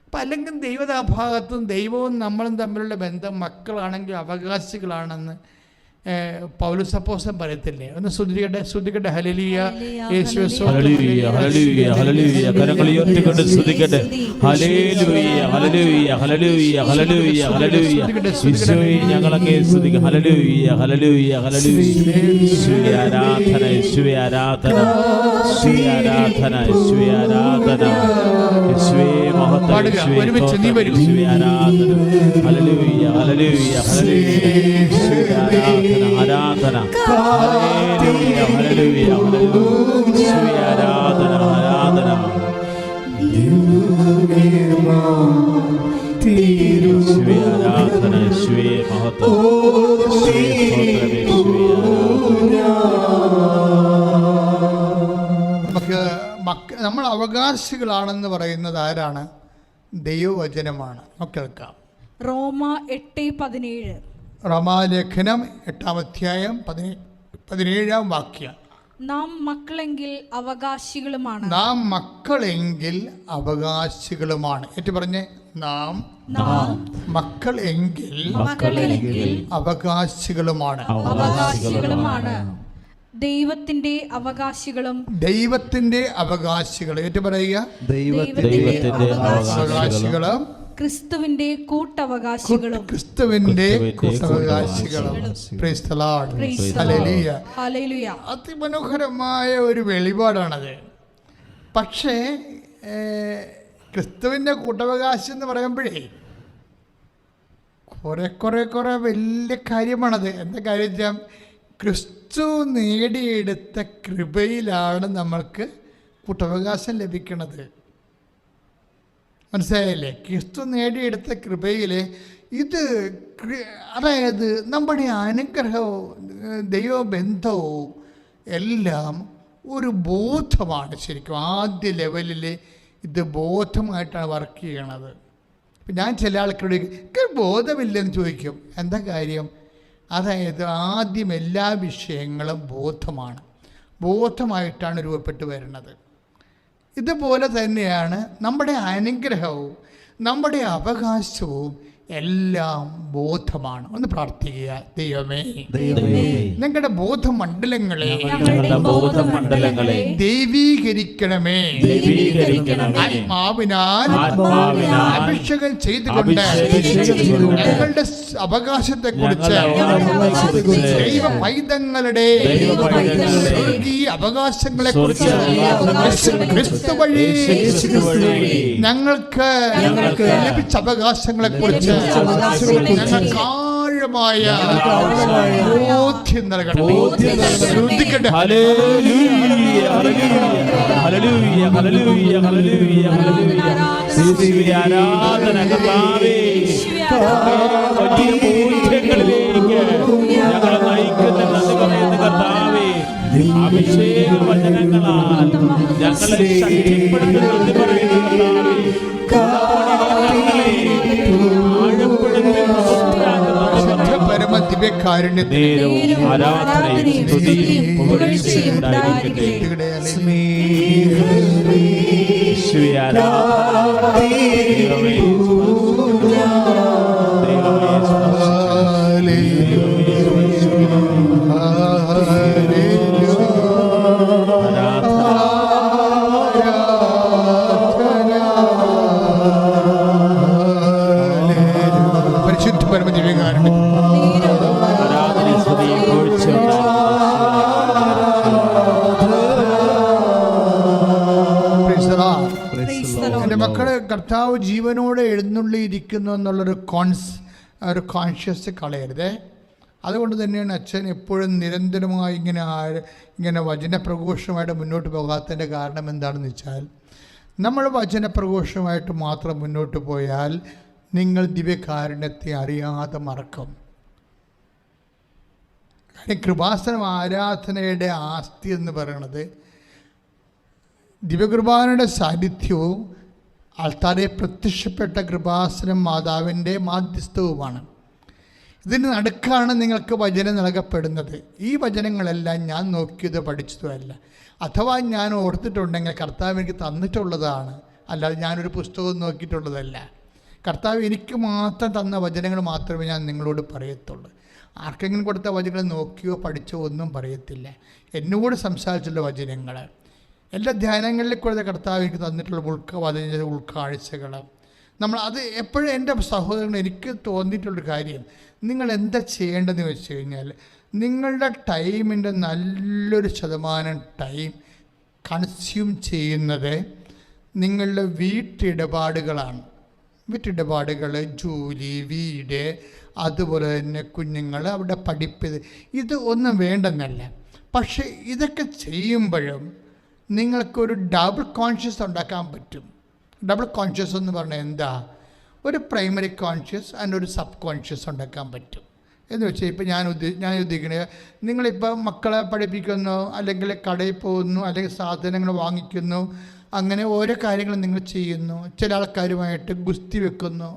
അപ്പം അല്ലെങ്കിൽ ദൈവഭാഗത്തും ദൈവവും നമ്മളും തമ്മിലുള്ള ബന്ധം മക്കളാണെങ്കിൽ അവകാശികളാണെന്ന് പൗലോസ് അപ്പോസ്തലൻ പറയത്തില്ലേ? ഒന്ന് ശ്രദ്ധിക്കട്ടെ. ഹല്ലേലൂയ, യേശുവേ ഹല്ലേലൂയ, ഹല്ലേലൂയ, ഹല്ലേലൂയ. കരങ്ങൾ ഉയർത്തിക്കൊണ്ട് സ്തുതിക്കട്ടെ. ഹല്ലേലൂയ, ഹല്ലേലൂയ, ഹല്ലേലൂയ, ഹല്ലേലൂയ, ഹല്ലേലൂയ. യേശുവേ ഞങ്ങളൊക്കെ സ്തുതിക്കുക. ഹല്ലേലൂയ, ഹല്ലേലൂയ, ഹല്ലേലൂയ. യേശുവേ ആരാധന, യേശുവേ ആരാധന, യേശുവേ ആരാധന, യേശുവേ ആരാധന, യേശുവേ മഹത്വം, യേശുവേ ആരാധന. ഹല്ലേലൂയ, ഹല്ലേലൂയ, ഹല്ലേലൂയ. യേശുവേ ആരാധന, ആരാധന. ഹല്ലേലൂയ, ഹല്ലേലൂയ, ഹല്ലേലൂയ. യേശുവേ ആരാധന, ആരാധന. യേശുവേ ആരാധന, യേശുവേ മഹത്വം, യേശുവേ സ്തോത്രം, യേശുവേ നമുക്ക് നമ്മൾ അവകാശികളാണെന്ന് പറയുന്നത് ആരാണ്? ദൈവവചനമാണ്. നമുക്ക് കേൾക്കാം. റോമ 8:17. റോമാലേഖനം 8-ാം അധ്യായം 17-ാം വാക്യം. നാം മക്കളെങ്കിൽ അവകാശികളുമാണ്. നാം മക്കളെങ്കിൽ അവകാശികളുമാണ്. ഏറ്റു പറഞ്ഞേ, നാം മക്കൾ എങ്കിൽ അവകാശികളുമാണ്. ദൈവത്തിന്റെ അവകാശികളും. ദൈവത്തിന്റെ അവകാശികൾ. ഏറ്റു പറയുക, ദൈവത്തിന്റെ അവകാശികളും ക്രിസ്തുവിന്റെ കൂട്ടവകാശികളും. ക്രിസ്തുവിന്റെ കൂട്ടവകാശികളും. Praise the lord. ഹല്ലേലൂയ, ഹല്ലേലൂയ. അതിമനോഹരമായ ഒരു വെളിപാടാണത്. പക്ഷേ ക്രിസ്തുവിൻ്റെ കൂട്ടവകാശം എന്ന് പറയുമ്പോഴേ കുറെ വലിയ കാര്യമാണത്. എന്താ കാര്യം വെച്ചാൽ ക്രിസ്തു നേടിയെടുത്ത കൃപയിലാണ് നമ്മൾക്ക് കൂട്ടവകാശം ലഭിക്കുന്നത്. മനസ്സിലായില്ലേ? ക്രിസ്തു നേടിയെടുത്ത കൃപയിൽ ഇത്, അതായത് നമ്മുടെ അനുഗ്രഹവും ദൈവബന്ധവും എല്ലാം ഒരു ബോധമാണ്. ശരിക്കും ആദ്യ ലെവലിൽ ഇത് ബോധമായിട്ടാണ് വർക്ക് ചെയ്യണത്. ഞാൻ ചില ആൾക്കാരോട് ബോധമില്ലെന്ന് ചോദിക്കും. എന്താ കാര്യം? അതായത് ആദ്യം എല്ലാ വിഷയങ്ങളും ബോധമായിട്ടാണ് രൂപപ്പെട്ടു വരുന്നത്. ഇതുപോലെ തന്നെയാണ് നമ്മുടെ അനുഗ്രഹവും നമ്മുടെ അവകാശവും എല്ലാം ബോധമാണ്. ഒന്ന് പ്രാർത്ഥിക്കുക. ദൈവമേ, ഞങ്ങളുടെ ബോധമണ്ഡലങ്ങളെ ദൈവീകരിക്കണമേ. ആത്മാവിനാൽ അഭിഷേകം ചെയ്തുകൊണ്ട് ഞങ്ങളുടെ അവകാശത്തെക്കുറിച്ച്, ദൈവ പൈതങ്ങളുടെ സ്വർഗീയ അവകാശങ്ങളെക്കുറിച്ച് ക്രിസ്തു വഴി ഞങ്ങൾക്ക് ലഭിച്ച അവകാശങ്ങളെക്കുറിച്ച് ഞങ്ങൾക്ക് ആഴമായ ബോധ്യം നൽകണം. ശ്രദ്ധിക്കട്ടെ. ഹല്ലേലൂയ, ഹല്ലേലൂയ, ഹല്ലേലൂയ, ഹല്ലേലൂയ, ഹല്ലേലൂയ. ആരാധന കർത്താവേ. വലിയ ബോധ്യങ്ങളിലേക്ക് ഞങ്ങളെ നയിക്കുന്ന കർത്താവേ. അഭിഷേക വചനങ്ങളാൽ ഞങ്ങളെ ശക്തിപ്പെടുത്തുന്നത് പറയുന്ന കർത്താവേ. ആഴപ്പെടുത്തി പ്രവർത്തിയാകുന്നത് ദിവ്യകാരുണ്യത്തിന് നേരവും ആരാധനയും സ്തുതിയും പുകഴ്ചയും ഉണ്ടായിരിക്കട്ടെ. യേശുവേ ആരാധന. ദൈവമേ പരിശുദ്ധ പരമ ദിവ്യകാരുണ്യം ആരാധനയും സ്തുതിയും പുകഴ്ചയും എൻ്റെ മക്കളെ, കർത്താവ് ജീവനോടെ എഴുന്നള്ളിയിരിക്കുന്നു എന്നുള്ളൊരു കോൺഷ്യസ് കളയരുതേ. അതുകൊണ്ട് തന്നെയാണ് അച്ഛൻ എപ്പോഴും നിരന്തരമായി ഇങ്ങനെ വചനപ്രഘോഷമായിട്ട് മുന്നോട്ട് പോകാത്തതിൻ്റെ കാരണം എന്താണെന്ന് വെച്ചാൽ, നമ്മൾ വചനപ്രഘോഷമായിട്ട് മാത്രം മുന്നോട്ട് പോയാൽ നിങ്ങൾ ദിവ്യകാരുണ്യത്തെ അറിയാതെ മറക്കും. കാര്യം കൃപാസനം ആരാധനയുടെ ആസ്തി എന്ന് പറയുന്നത് ദിവ്യകുർബാനയുടെ സാന്നിധ്യവും ആൾത്താരെ പ്രത്യക്ഷപ്പെട്ട കൃപാസനം മാതാവിൻ്റെ മാധ്യസ്ഥവുമാണ്. ഇതിന് നടുക്കാണ് നിങ്ങൾക്ക് വചനം നൽകപ്പെടുന്നത്. ഈ വചനങ്ങളെല്ലാം ഞാൻ നോക്കിയത് പഠിച്ചതുമല്ല, അഥവാ ഞാൻ ഓർത്തിട്ടുണ്ടെങ്കിൽ കർത്താവ് എനിക്ക് തന്നിട്ടുള്ളതാണ്, അല്ലാതെ ഞാനൊരു പുസ്തകം നോക്കിയിട്ടുള്ളതല്ല. കർത്താവ് എനിക്ക് മാത്രം തന്ന വചനങ്ങൾ മാത്രമേ ഞാൻ നിങ്ങളോട് പറയത്തുള്ളൂ. ആർക്കെങ്കിലും കൊടുത്ത വചനങ്ങൾ നോക്കിയോ പഠിച്ചോ ഒന്നും പറയത്തില്ല. എന്നോട് സംസാരിച്ചുള്ള വചനങ്ങൾ, എല്ലാ ധ്യാനങ്ങളിലും കൂടെ കർത്താവ് എനിക്ക് തന്നിട്ടുള്ള ഉൾക്കാഴ്ചകൾ, നമ്മൾ അത് എപ്പോഴും എൻ്റെ സഹോദരങ്ങൾ എനിക്ക് തോന്നിയിട്ടുള്ളൊരു കാര്യം, നിങ്ങൾ എന്താ ചെയ്യേണ്ടതെന്ന് വെച്ച് കഴിഞ്ഞാൽ, നിങ്ങളുടെ ടൈമിൻ്റെ നല്ലൊരു ശതമാനം ടൈം കൺസ്യൂം ചെയ്യുന്നത് നിങ്ങളുടെ വീട്ടിടപാടുകളാണ്. വീട്ടിടപാടുകൾ, ജോലി, വീട്, അതുപോലെ തന്നെ കുഞ്ഞുങ്ങൾ, അവിടെ പഠിപ്പ്, ഇത് ഒന്നും വേണ്ടെന്നല്ല. പക്ഷേ ഇതൊക്കെ ചെയ്യുമ്പോഴും നിങ്ങൾക്കൊരു ഡബിൾ കോൺഷ്യസ് ഉണ്ടാക്കാൻ പറ്റും. ഡബിൾ കോൺഷ്യസ് എന്ന് പറഞ്ഞാൽ എന്താ? ഒരു പ്രൈമറി കോൺഷ്യസ് ആൻഡ് ഒരു സബ് കോൺഷ്യസ് ഉണ്ടാക്കാൻ പറ്റും. എന്ന് വെച്ചാൽ ഇപ്പോൾ ഞാൻ ഉദ്ദേശിക്കുന്നത്, നിങ്ങളിപ്പോൾ മക്കളെ പഠിപ്പിക്കുന്നു, അല്ലെങ്കിൽ കടയിൽ പോകുന്നു, അല്ലെങ്കിൽ സാധനങ്ങൾ വാങ്ങിക്കുന്നു, അങ്ങനെ ഓരോ കാര്യങ്ങളും നിങ്ങൾ ചെയ്യുന്നു. ചില ആൾക്കാരുമായിട്ട് ഗുസ്തി വെക്കുന്നു.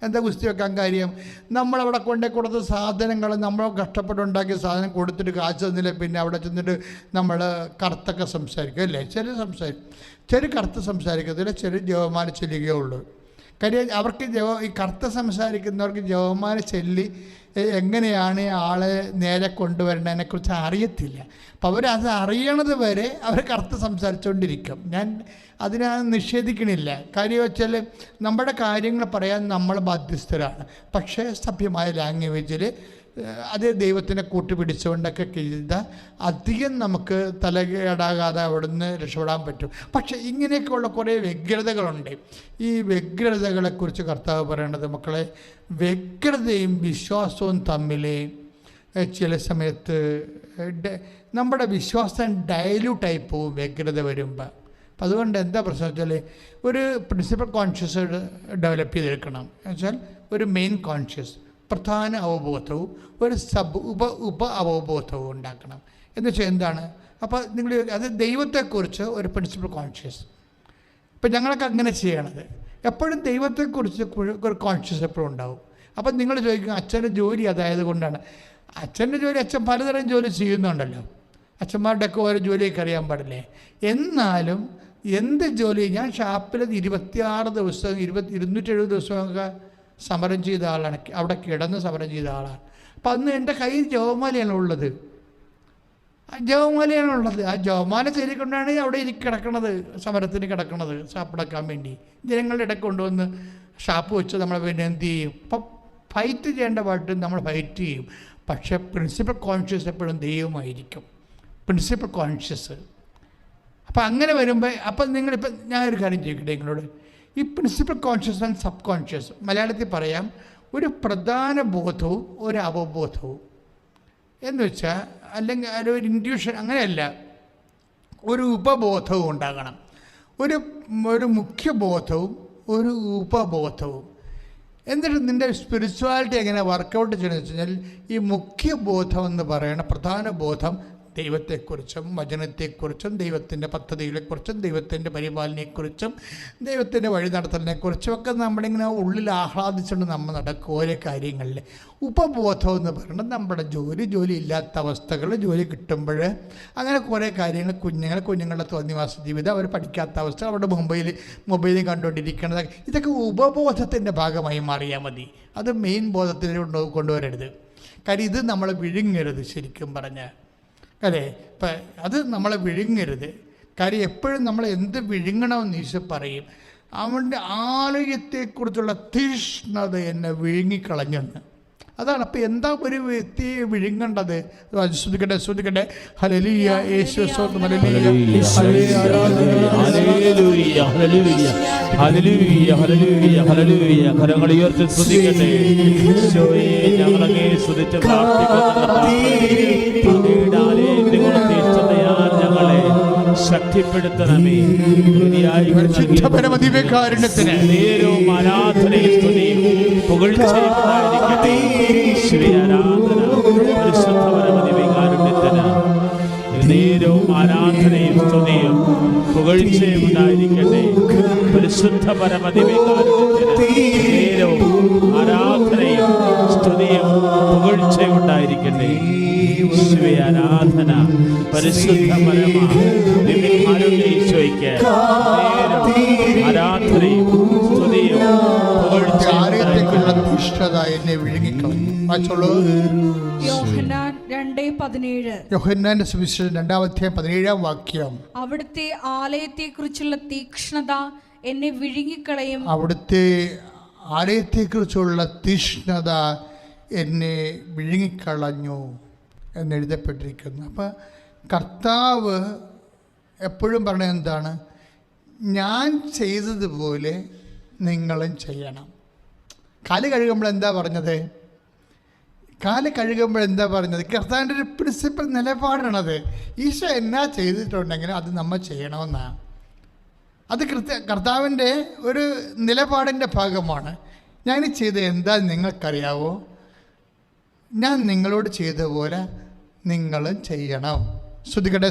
എന്താ ഗുസ്തി വെക്കാൻ കാര്യം? നമ്മളവിടെ കൊണ്ടേ കൊടുത്ത സാധനങ്ങൾ, നമ്മൾ കഷ്ടപ്പെട്ടുണ്ടാക്കിയ സാധനം കൊടുത്തിട്ട് കാശ് തന്നില്ല, പിന്നെ അവിടെ ചെന്നിട്ട് നമ്മൾ കറുത്തൊക്കെ സംസാരിക്കും അല്ലേ? ചില കറുത്ത് സംസാരിക്കത്തില്ല, ചില ജവമാല ചെല്ലുകയേ ഉള്ളൂ. കാര്യം അവർക്ക് ഈ കറുത്ത സംസാരിക്കുന്നവർക്ക് ജവമാല ചെല്ലി എങ്ങനെയാണ് ആളെ നേരെ കൊണ്ടുവരേണ്ടതിനെക്കുറിച്ച് അറിയത്തില്ല. അപ്പം അവരത് അറിയണത് വരെ അവർ കറുത്ത് സംസാരിച്ചുകൊണ്ടിരിക്കും. ഞാൻ അതിനെ നിഷേധിക്കണില്ല. കാര്യം വെച്ചാൽ നമ്മുടെ കാര്യങ്ങൾ പറയാൻ നമ്മൾ ബാധ്യസ്ഥരാണ്. പക്ഷേ സഭ്യമായ ലാംഗ്വേജിൽ അത് ദൈവത്തിനെ കൂട്ടുപിടിച്ചുകൊണ്ടൊക്കെ ചെയ്താൽ അധികം നമുക്ക് തലകേടാകാതെ അവിടുന്ന് രക്ഷപ്പെടാൻ പറ്റും. പക്ഷേ ഇങ്ങനെയൊക്കെയുള്ള കുറേ വ്യഗ്രതകളുണ്ട്. ഈ വ്യഗ്രതകളെക്കുറിച്ച് കർത്താവ് പറയേണ്ടത്, മക്കളെ, വ്യഗ്രതയും വിശ്വാസവും തമ്മിൽ ചില സമയത്ത് നമ്മുടെ വിശ്വാസം ഡയലൂട്ടായി പോവും വ്യഗ്രത വരുമ്പോൾ. അപ്പം അതുകൊണ്ട് എന്താ പ്രശ്നം വെച്ചാൽ, ഒരു പ്രിൻസിപ്പൽ കോൺഷ്യസ് ഡെവലപ്പ് ചെയ്തെടുക്കണം. എന്നുവെച്ചാൽ ഒരു മെയിൻ കോൺഷ്യസ്, പ്രധാന അവബോധവും ഒരു ഉപ അവബോധവും ഉണ്ടാക്കണം. എന്ന് വെച്ചാൽ എന്താണ്? അപ്പോൾ നിങ്ങൾ അത് ദൈവത്തെക്കുറിച്ച് ഒരു പ്രിൻസിപ്പൽ കോൺഷ്യസ്. ഇപ്പം ഞങ്ങളൊക്കെ അങ്ങനെ ചെയ്യണത്, എപ്പോഴും ദൈവത്തെക്കുറിച്ച് ഒരു കോൺഷ്യസ് എപ്പോഴും ഉണ്ടാവും. അപ്പം നിങ്ങൾ ചോദിക്കും, അച്ഛൻ്റെ ജോലി അതായത് കൊണ്ടാണ്. അച്ഛൻ്റെ ജോലി, അച്ഛൻ പലതരം ജോലി ചെയ്യുന്നുണ്ടല്ലോ. അച്ഛന്മാരുടെയൊക്കെ ഓരോ ജോലിയൊക്കെ അറിയാൻ പാടില്ലേ? എന്നാലും എന്ത് ജോലി, ഞാൻ ഷാപ്പിൽ 26 ദിവസം 270 ദിവസമൊക്കെ സമരം ചെയ്ത ആളാണ്, അവിടെ കിടന്ന് സമരം ചെയ്ത ആളാണ്. അപ്പം അന്ന് എൻ്റെ കയ്യിൽ ജവമാലയാണ് ഉള്ളത്. ആ ജവമാല ചൊല്ലിക്കൊണ്ടാണ് അവിടെ കിടക്കണത്, സമരത്തിന് കിടക്കണത്, ഷാപ്പിടക്കാൻ വേണ്ടി. ജനങ്ങളുടെ ഇടയ്ക്ക് കൊണ്ടുവന്ന് ഷാപ്പ് വെച്ച് നമ്മൾ പിന്നെ എന്ത് ചെയ്യും? അപ്പം ഫൈറ്റ് ചെയ്യേണ്ട പാട്ട് നമ്മൾ ഫൈറ്റ് ചെയ്യും. പക്ഷേ പ്രിൻസിപ്പൽ കോൺഷ്യസ് എപ്പോഴും ദൈവമായിരിക്കും, പ്രിൻസിപ്പൽ കോൺഷ്യസ്. അപ്പം അങ്ങനെ വരുമ്പോൾ അപ്പം നിങ്ങളിപ്പം ഞാനൊരു കാര്യം ചോദിക്കട്ടെ നിങ്ങളോട്, ഈ principal conscious and sub conscious, മലയാളത്തിൽ പറയാം ഒരു പ്രധാന ബോധവും ഒരു അവബോധവും എന്ന് വെച്ചാൽ, അല്ലെങ്കിൽ ഒരു ഇൻഡ്യൂഷൻ, അങ്ങനെയല്ല, ഒരു ഉപബോധവും ഉണ്ടാകണം. ഒരു മുഖ്യബോധവും ഒരു ഉപബോധവും. എന്നിട്ട് നിൻ്റെ സ്പിരിച്വാലിറ്റി എങ്ങനെ വർക്കൗട്ട് ചെയ്യണമെന്ന് വെച്ച് കഴിഞ്ഞാൽ, ഈ മുഖ്യബോധം എന്ന് പറയുന്ന പ്രധാന ബോധം ദൈവത്തെക്കുറിച്ചും വചനത്തെക്കുറിച്ചും ദൈവത്തിൻ്റെ പദ്ധതികളെക്കുറിച്ചും ദൈവത്തിൻ്റെ പരിപാലനയെക്കുറിച്ചും ദൈവത്തിൻ്റെ വഴി നടത്തലിനെക്കുറിച്ചും ഒക്കെ നമ്മളിങ്ങനെ ഉള്ളിൽ ആഹ്ലാദിച്ചുകൊണ്ട് നമ്മൾ നടക്കും ഓരോ കാര്യങ്ങളിൽ. ഉപബോധം എന്ന് പറയുന്നത് നമ്മുടെ ജോലി ഇല്ലാത്ത അവസ്ഥകൾ, ജോലി കിട്ടുമ്പോൾ അങ്ങനെ കുറേ കാര്യങ്ങൾ, കുഞ്ഞുങ്ങളുടെ തോന്നിവാസ ജീവിതം, അവർ പഠിക്കാത്ത അവസ്ഥ, അവരുടെ മൊബൈലിൽ കണ്ടുകൊണ്ടിരിക്കുന്നത്, ഇതൊക്കെ ഉപബോധത്തിൻ്റെ ഭാഗമായി മാറിയാൽ മതി. അത് മെയിൻ ബോധത്തിലേക്ക് കൊണ്ടുവരരുത്. കാര്യം ഇത് നമ്മളെ വിഴുങ്ങരുത്. ശരിക്കും പറഞ്ഞാൽ അല്ലേ, ഇപ്പം അത് നമ്മളെ വിഴുങ്ങരുത്. കാര്യം എപ്പോഴും നമ്മൾ എന്ത് വിഴുങ്ങണമെന്ന് ഈശോ പറയും. അവൻ്റെ ആലയത്തെക്കുറിച്ചുള്ള തീഷ്ണത എന്നെ വിഴുങ്ങിക്കളഞ്ഞെന്ന്. അതാണ്. അപ്പം എന്താ ഒരു വ്യക്തിയെ വിഴുങ്ങേണ്ടത്? ശ്രദ്ധിക്കട്ടെ. ഹല്ലേലൂയ, യേശുവേ സ്തോത്രം, ഹല്ലേലൂയ, കരങ്ങൾ ഉയർത്തി സ്തുതിക്കട്ടെ. ഞങ്ങളങ്ങേ സ്തുതിച്ച് ഞങ്ങളെ ശക്തിപ്പെടുത്തണമേ. നേരവും ആരാധനയും സ്തുതിയും പുകഴ്ചയും ഉണ്ടായിരിക്കട്ടെ. പരിശുദ്ധ പരമദിവ്യകാരുണ്യത്തിന് നേരവും ആരാധനയും സ്തുതിയും പുകഴ്ചയും ഉണ്ടായിരിക്കട്ടെ. പരിശുദ്ധ പരമദിവ്യകാരുണ്യത്തിന് നേരവും ആരാധനയും സ്തുതിയും പുകഴ്ചയും ഉണ്ടായിരിക്കട്ടെ. ആരാധന പരിശുദ്ധ പരമ ദിവ്യകാരുണ്യ ഈശോയ്ക്ക് നേരവും ആരാധനയും സ്തുതിയും യോഹന്നാന്റെ സുവിശേഷം 2:17 അവിടുത്തെ ആലയത്തെക്കുറിച്ചുള്ള തീക്ഷ്ണത എന്നെ വിഴുങ്ങിക്കളയും. അവിടുത്തെ ആലയത്തെക്കുറിച്ചുള്ള തീക്ഷ്ണത എന്നെ വിഴുങ്ങിക്കളഞ്ഞു എന്നെഴുതപ്പെട്ടിരിക്കുന്നു. അപ്പം കർത്താവ് എപ്പോഴും പറയുന്നത് എന്താണ്? ഞാൻ ചെയ്തതുപോലെ നിങ്ങളും ചെയ്യണം. കാല് കഴുകുമ്പോൾ എന്താ പറഞ്ഞത്? കർത്താവിൻ്റെ ഒരു പ്രിൻസിപ്പൽ നിലപാടാണത്. ഈശോ എന്നാ ചെയ്തിട്ടുണ്ടെങ്കിലും അത് നമ്മൾ ചെയ്യണമെന്നാണ്. അത് കർത്താവിൻ്റെ ഒരു നിലപാടിൻ്റെ ഭാഗമാണ്. ഞാൻ ചെയ്ത എന്താ നിങ്ങൾക്കറിയാവോ? ഞാൻ നിങ്ങളോട് ചെയ്ത പോലെ നിങ്ങളും ചെയ്യണം. ശ്രുതികട്ടെ.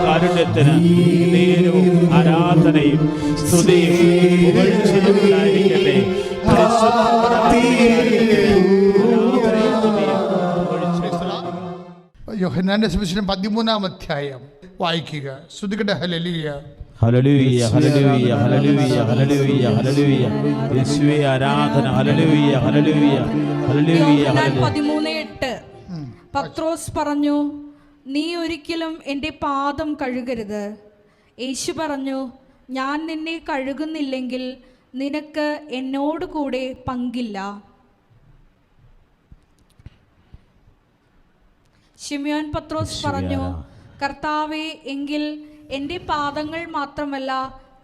കാരുണ്യത്തിന് നേരവും ആരാധനയും സ്തുതിയും പുകഴ്ചയും ഉണ്ടായിരിക്കട്ടെ. യോഹന്നാന്റെ സുവിശേഷം 13 വായിക്കുക. ശ്രുതികട്ടെ. ഹല്ലേലൂയ, ഹല്ലേലൂയ, ഹല്ലേലൂയ, ഹല്ലേലൂയ, ഹല്ലേലൂയ, ഹല്ലേലൂയ. യേശുവേ ആരാധന. ഹല്ലേലൂയ, ഹല്ലേലൂയ, ഹല്ലേലൂയ. 13:8 പത്രോസ് പറഞ്ഞു, നീ ഒരിക്കലും എൻ്റെ പാദം കഴുകരുത്. യേശു പറഞ്ഞു, ഞാൻ നിന്നെ കഴുകുന്നില്ലെങ്കിൽ നിനക്ക് എന്നോട് കൂടെ പങ്കില്ല. ശിമയോൻ പത്രോസ് പറഞ്ഞു, കർത്താവേ, എങ്കിൽ എൻ്റെ പാദങ്ങൾ മാത്രമല്ല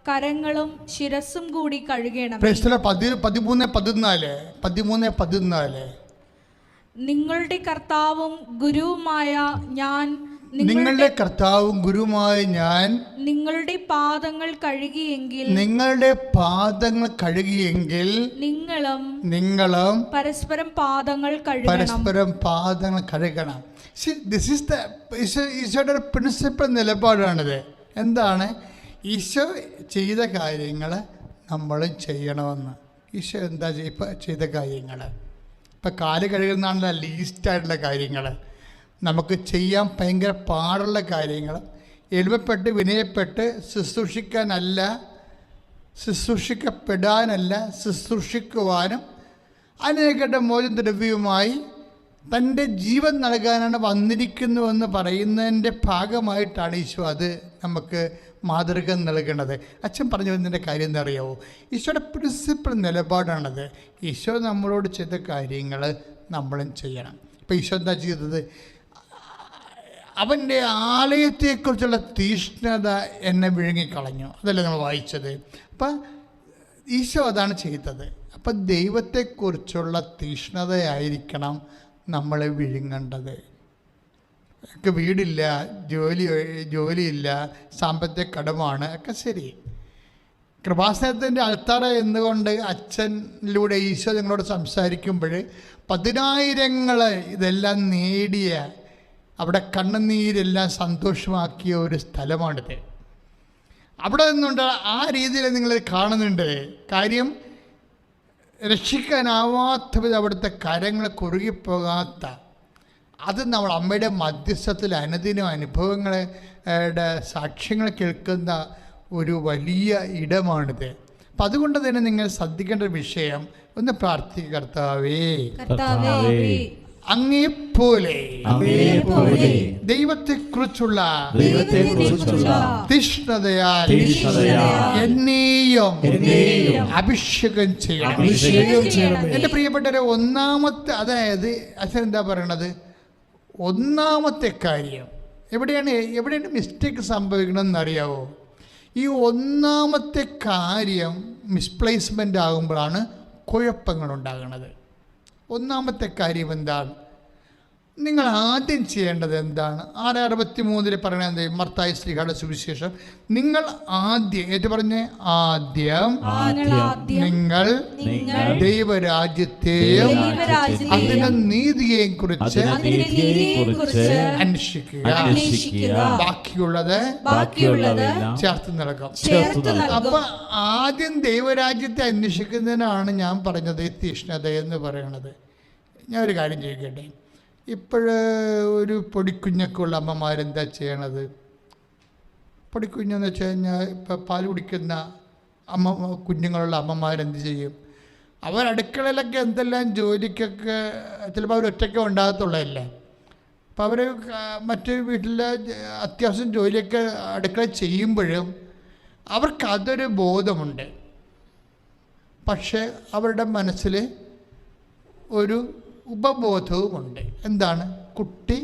കരങ്ങളും ശിരസ്സും കൂടി കഴുകണം. 13:14 നിങ്ങളുടെ കർത്താവും ഗുരുവുമായ ഞാൻ നിങ്ങളുടെ നിങ്ങളുടെ പാദങ്ങൾ കഴുകിയെങ്കിൽ നിങ്ങളും പരസ്പരം പാദങ്ങൾ കഴുകണം. ഈശോയുടെ ഒരു പ്രിൻസിപ്പൽ നിലപാടാണിത്. എന്താണ്? ഈശോ ചെയ്ത കാര്യങ്ങൾ നമ്മളും ചെയ്യണമെന്ന്. ഈശോ എന്താ ചെയ്ത കാര്യങ്ങൾ? ഇപ്പം കാല് കഴുകുന്നതാണല്ലോ ലീസ്റ്റായിട്ടുള്ള കാര്യങ്ങൾ. നമുക്ക് ചെയ്യാൻ ഭയങ്കര പാടുള്ള കാര്യങ്ങൾ. എളിമപ്പെട്ട് വിനയപ്പെട്ട് ശുശ്രൂഷിക്കപ്പെടാനല്ല, ശുശ്രൂഷിക്കുവാനും അനേകരുടെ മോചനദ്രവ്യവുമായി തൻ്റെ ജീവൻ നൽകാനാണ് വന്നിരിക്കുന്നുവെന്ന് പറയുന്നതിൻ്റെ ഭാഗമായിട്ടാണ് ഈശോ അത് നമുക്ക് മാതൃക നൽകണത്. അച്ഛൻ പറഞ്ഞു വരുന്നതിൻ്റെ കാര്യം എന്താ അറിയാവോ? ഈശോയുടെ പ്രിൻസിപ്പൽ നിലപാടാണത്. ഈശോ നമ്മളോട് ചെയ്ത കാര്യങ്ങൾ നമ്മളും ചെയ്യണം. ഇപ്പം ഈശോ എന്താ ചെയ്തത്? അവൻ്റെ ആലയത്തെക്കുറിച്ചുള്ള തീഷ്ണത എന്നെ വിഴുങ്ങിക്കളഞ്ഞു. അതല്ലേ നമ്മൾ വായിച്ചത്. അപ്പം ഈശോ അതാണ് ചെയ്തത്. അപ്പം ദൈവത്തെക്കുറിച്ചുള്ള തീഷ്ണതയായിരിക്കണം നമ്മളെ വിഴുങ്ങേണ്ടത്. ഒക്കെ വീടില്ല, ജോലിയില്ല, സാമ്പത്തിക കടമാണ്, ഒക്കെ ശരി. കൃപാസനത്തിൻ്റെ അൾത്താറ എന്നുകൊണ്ട് അച്ഛനിലൂടെ ഈശോ നിങ്ങളോട് സംസാരിക്കുമ്പോൾ 10,000 ഇതെല്ലാം നേടിയ, അവിടെ കണ്ണുനീരെല്ലാം സന്തോഷമാക്കിയ ഒരു സ്ഥലമാണിത്. അവിടെ നിന്നുകൊണ്ട് ആ രീതിയിൽ നിങ്ങൾ കാണുന്നുണ്ട്. കാര്യം രക്ഷിക്കാനാവാത്ത വിധം അവിടുത്തെ കരങ്ങൾ കുറുകിപ്പോകാത്ത, അത് നമ്മൾ അമ്മയുടെ മധ്യസ്ഥത്തിൽ അനുദിനം അനുഭവങ്ങളുടെ സാക്ഷ്യങ്ങൾ കേൾക്കുന്ന ഒരു വലിയ ഇടമാണിത്. അപ്പം അതുകൊണ്ട് തന്നെ നിങ്ങൾ ശ്രദ്ധിക്കേണ്ട വിഷയം, ഒന്ന് പ്രാർത്ഥിക്കുക. കർത്താവേ, അങ്ങേപ്പോലെ ദൈവത്തെക്കുറിച്ചുള്ള തീഷ്ണതയാൽ എന്നെയും അഭിഷേകം ചെയ്യണം. എൻ്റെ പ്രിയപ്പെട്ടവരെ, ഒന്നാമത്തെ, അതായത് അച്ഛൻ എന്താ പറയണത്, ഒന്നാമത്തെ കാര്യം എവിടെയാണ് മിസ്റ്റേക്ക് സംഭവിക്കണമെന്ന് അറിയാവോ? ഈ ഒന്നാമത്തെ കാര്യം മിസ്പ്ലേസ്മെൻ്റ് ആകുമ്പോഴാണ് കുഴപ്പങ്ങളുണ്ടാകുന്നത്. ഒന്നാമത്തെ കാര്യം എന്താണ്? നിങ്ങൾ ആദ്യം ചെയ്യേണ്ടത് എന്താണ്? 6:63 പറയുന്നത് മർത്തായി ശ്രീഹയുടെ സുവിശേഷം, നിങ്ങൾ ആദ്യം ഏറ്റു പറഞ്ഞ് ആദ്യം നിങ്ങൾ ദൈവരാജ്യത്തെയും അതിന്റെ നീതിയെയും കുറിച്ച് അന്വേഷിക്കുക, ബാക്കിയുള്ളത് ചേർത്ത് നൽകാം. അപ്പൊ ആദ്യം ദൈവരാജ്യത്തെ അന്വേഷിക്കുന്നതിനാണ് ഞാൻ പറഞ്ഞത് ഈ തീഷ്ണത എന്ന് പറയുന്നത്. ഞാൻ ഒരു കാര്യം ചോദിക്കട്ടെ, ഒരു പൊടിക്കുഞ്ഞൊക്കെ ഉള്ള അമ്മമാരെന്താ ചെയ്യണത്? പൊടിക്കുഞ്ഞെന്ന് വെച്ച് കഴിഞ്ഞാൽ ഇപ്പം പാൽ കുടിക്കുന്ന കുഞ്ഞുങ്ങളുള്ള അമ്മമാരെന്ത് ചെയ്യും? അവരടുക്കളയിലൊക്കെ എന്തെല്ലാം ജോലിക്കൊക്കെ ചിലപ്പോൾ അവരൊറ്റയ്ക്ക് ഉണ്ടാകത്തുള്ളതല്ലേ. അപ്പം അവർ മറ്റു വീട്ടിലെ അത്യാവശ്യം ജോലിയൊക്കെ അടുക്കള ചെയ്യുമ്പോഴും അവർക്കതൊരു ബോധമുണ്ട്. പക്ഷേ അവരുടെ മനസ്സിൽ ഒരു ഉപബോധവുമുണ്ട്. എന്താണ്? കുട്ടി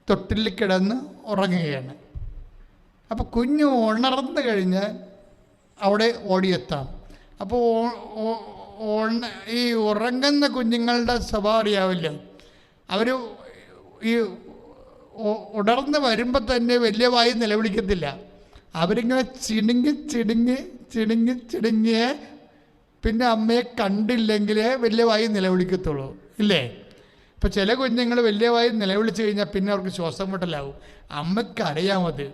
തൊട്ടിൽ കിടന്ന് ഉറങ്ങുകയാണ്. അപ്പോൾ കുഞ്ഞ് ഉണർന്നു കഴിഞ്ഞാൽ അവിടെ ഓടിയെത്താം. അപ്പോൾ ഈ ഉറങ്ങുന്ന കുഞ്ഞുങ്ങളുടെ സ്വഭാവം അറിയാവില്ല. അവർ ഈ ഉണർന്ന് വരുമ്പോൾ തന്നെ വലിയ വായി നിലവിളിക്കത്തില്ല. അവരിങ്ങനെ ചിടുങ്ങിയേ പിന്നെ അമ്മയെ കണ്ടില്ലെങ്കിൽ വലിയ വായി നിലവിളിക്കത്തുള്ളൂ, ഇല്ലേ? ഇപ്പോൾ ചില കുഞ്ഞുങ്ങൾ വലിയ വായി നിലവിളിച്ച് കഴിഞ്ഞാൽ പിന്നെ അവർക്ക് ശ്വാസം മുട്ടലാവും. അമ്മയ്ക്കറിയാമത്.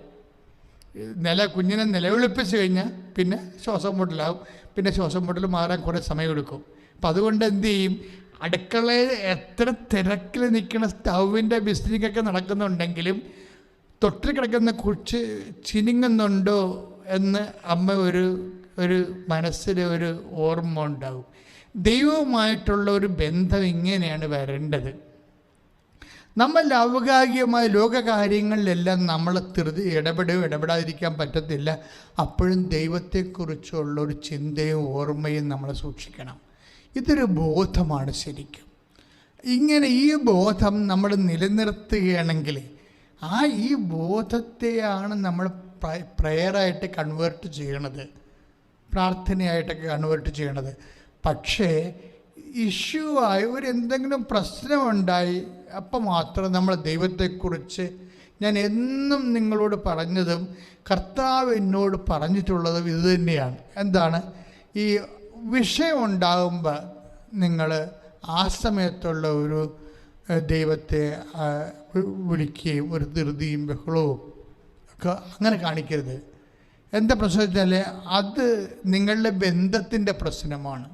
കുഞ്ഞിനെ നിലവിളിപ്പിച്ച് കഴിഞ്ഞാൽ പിന്നെ ശ്വാസം മുട്ടലാവും. പിന്നെ ശ്വാസം മുട്ടൽ മാറാൻ കുറേ സമയമെടുക്കും. അപ്പം അതുകൊണ്ട് എന്ത് ചെയ്യും? അടുക്കളയിൽ എത്ര തിരക്കിൽ നിൽക്കുന്ന സ്റ്റൗവിൻ്റെ ബിസിനസ്സൊക്കെ നടക്കുന്നുണ്ടെങ്കിലും തൊട്ടിൽ കിടക്കുന്ന കുറിച്ച് ചിനുങ്ങുന്നുണ്ടോ എന്ന് അമ്മ ഒരു മനസ്സിൽ ഒരു ഓർമ്മ ഉണ്ടാകും. ദൈവവുമായിട്ടുള്ള ഒരു ബന്ധം ഇങ്ങനെയാണ് വരേണ്ടത്. നമ്മൾ ഔകാരികമായ ലോകകാര്യങ്ങളിലെല്ലാം നമ്മൾ ഇടപെടാതിരിക്കാൻ പറ്റത്തില്ല. അപ്പോഴും ദൈവത്തെക്കുറിച്ചുള്ള ഒരു ചിന്തയും ഓർമ്മയും നമ്മൾ സൂക്ഷിക്കണം. ഇതൊരു ബോധമാണ് ശരിക്കും. ഇങ്ങനെ ഈ ബോധം നമ്മൾ നിലനിർത്തുകയാണെങ്കിൽ ഈ ബോധത്തെയാണ് നമ്മൾ പ്രയറായിട്ട് കൺവേർട്ട് ചെയ്യണത്, പ്രാർത്ഥനയായിട്ടൊക്കെ കൺവേർട്ട് ചെയ്യണത്. പക്ഷേ ഇഷ്യൂവായി എന്തെങ്കിലും പ്രശ്നമുണ്ടായി അപ്പം മാത്രം നമ്മൾ ദൈവത്തെക്കുറിച്ച്, ഞാൻ എന്നും നിങ്ങളോട് പറഞ്ഞതും കർത്താവ് എന്നോട് പറഞ്ഞിട്ടുള്ളതും ഇത് തന്നെയാണ്. എന്താണ്? ഈ വിഷയം ഉണ്ടാകുമ്പോൾ നിങ്ങൾ ആ സമയത്തുള്ള ഒരു ദൈവത്തെ വിളിക്കുകയും ഒരു ധൃതിയും ബഹളവും ഒക്കെ അങ്ങനെ കാണിക്കരുത്. എന്താ പ്രശ്നം വെച്ചാൽ അത് നിങ്ങളുടെ ബന്ധത്തിൻ്റെ പ്രശ്നമാണ്.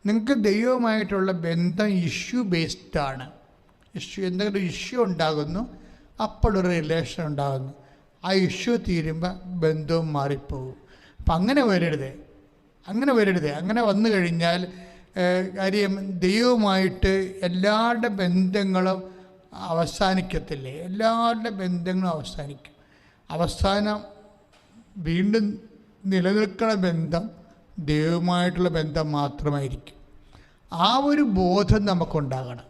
നിങ്ങൾക്ക് ദൈവവുമായിട്ടുള്ള ബന്ധം ഇഷ്യൂ ബേസ്ഡാണ്. എന്തെങ്കിലും ഇഷ്യൂ ഉണ്ടാകുന്നു, അപ്പോഴൊരു റിലേഷൻ ഉണ്ടാകുന്നു. ആ ഇഷ്യൂ തീരുമ്പോൾ ബന്ധവും മാറിപ്പോകും. അപ്പം അങ്ങനെ വരരുത്. അങ്ങനെ വന്നു കഴിഞ്ഞാൽ കാര്യം ദൈവവുമായിട്ട് എല്ലാവരുടെ ബന്ധങ്ങളും അവസാനിക്കത്തില്ലേ? എല്ലാവരുടെ ബന്ധങ്ങളും അവസാനിക്കും. അവസാനം വീണ്ടും നിലനിൽക്കുന്ന ബന്ധം ദൈവവുമായിട്ടുള്ള ബന്ധം മാത്രമായിരിക്കും. ആ ഒരു ബോധം നമുക്കുണ്ടാകണം.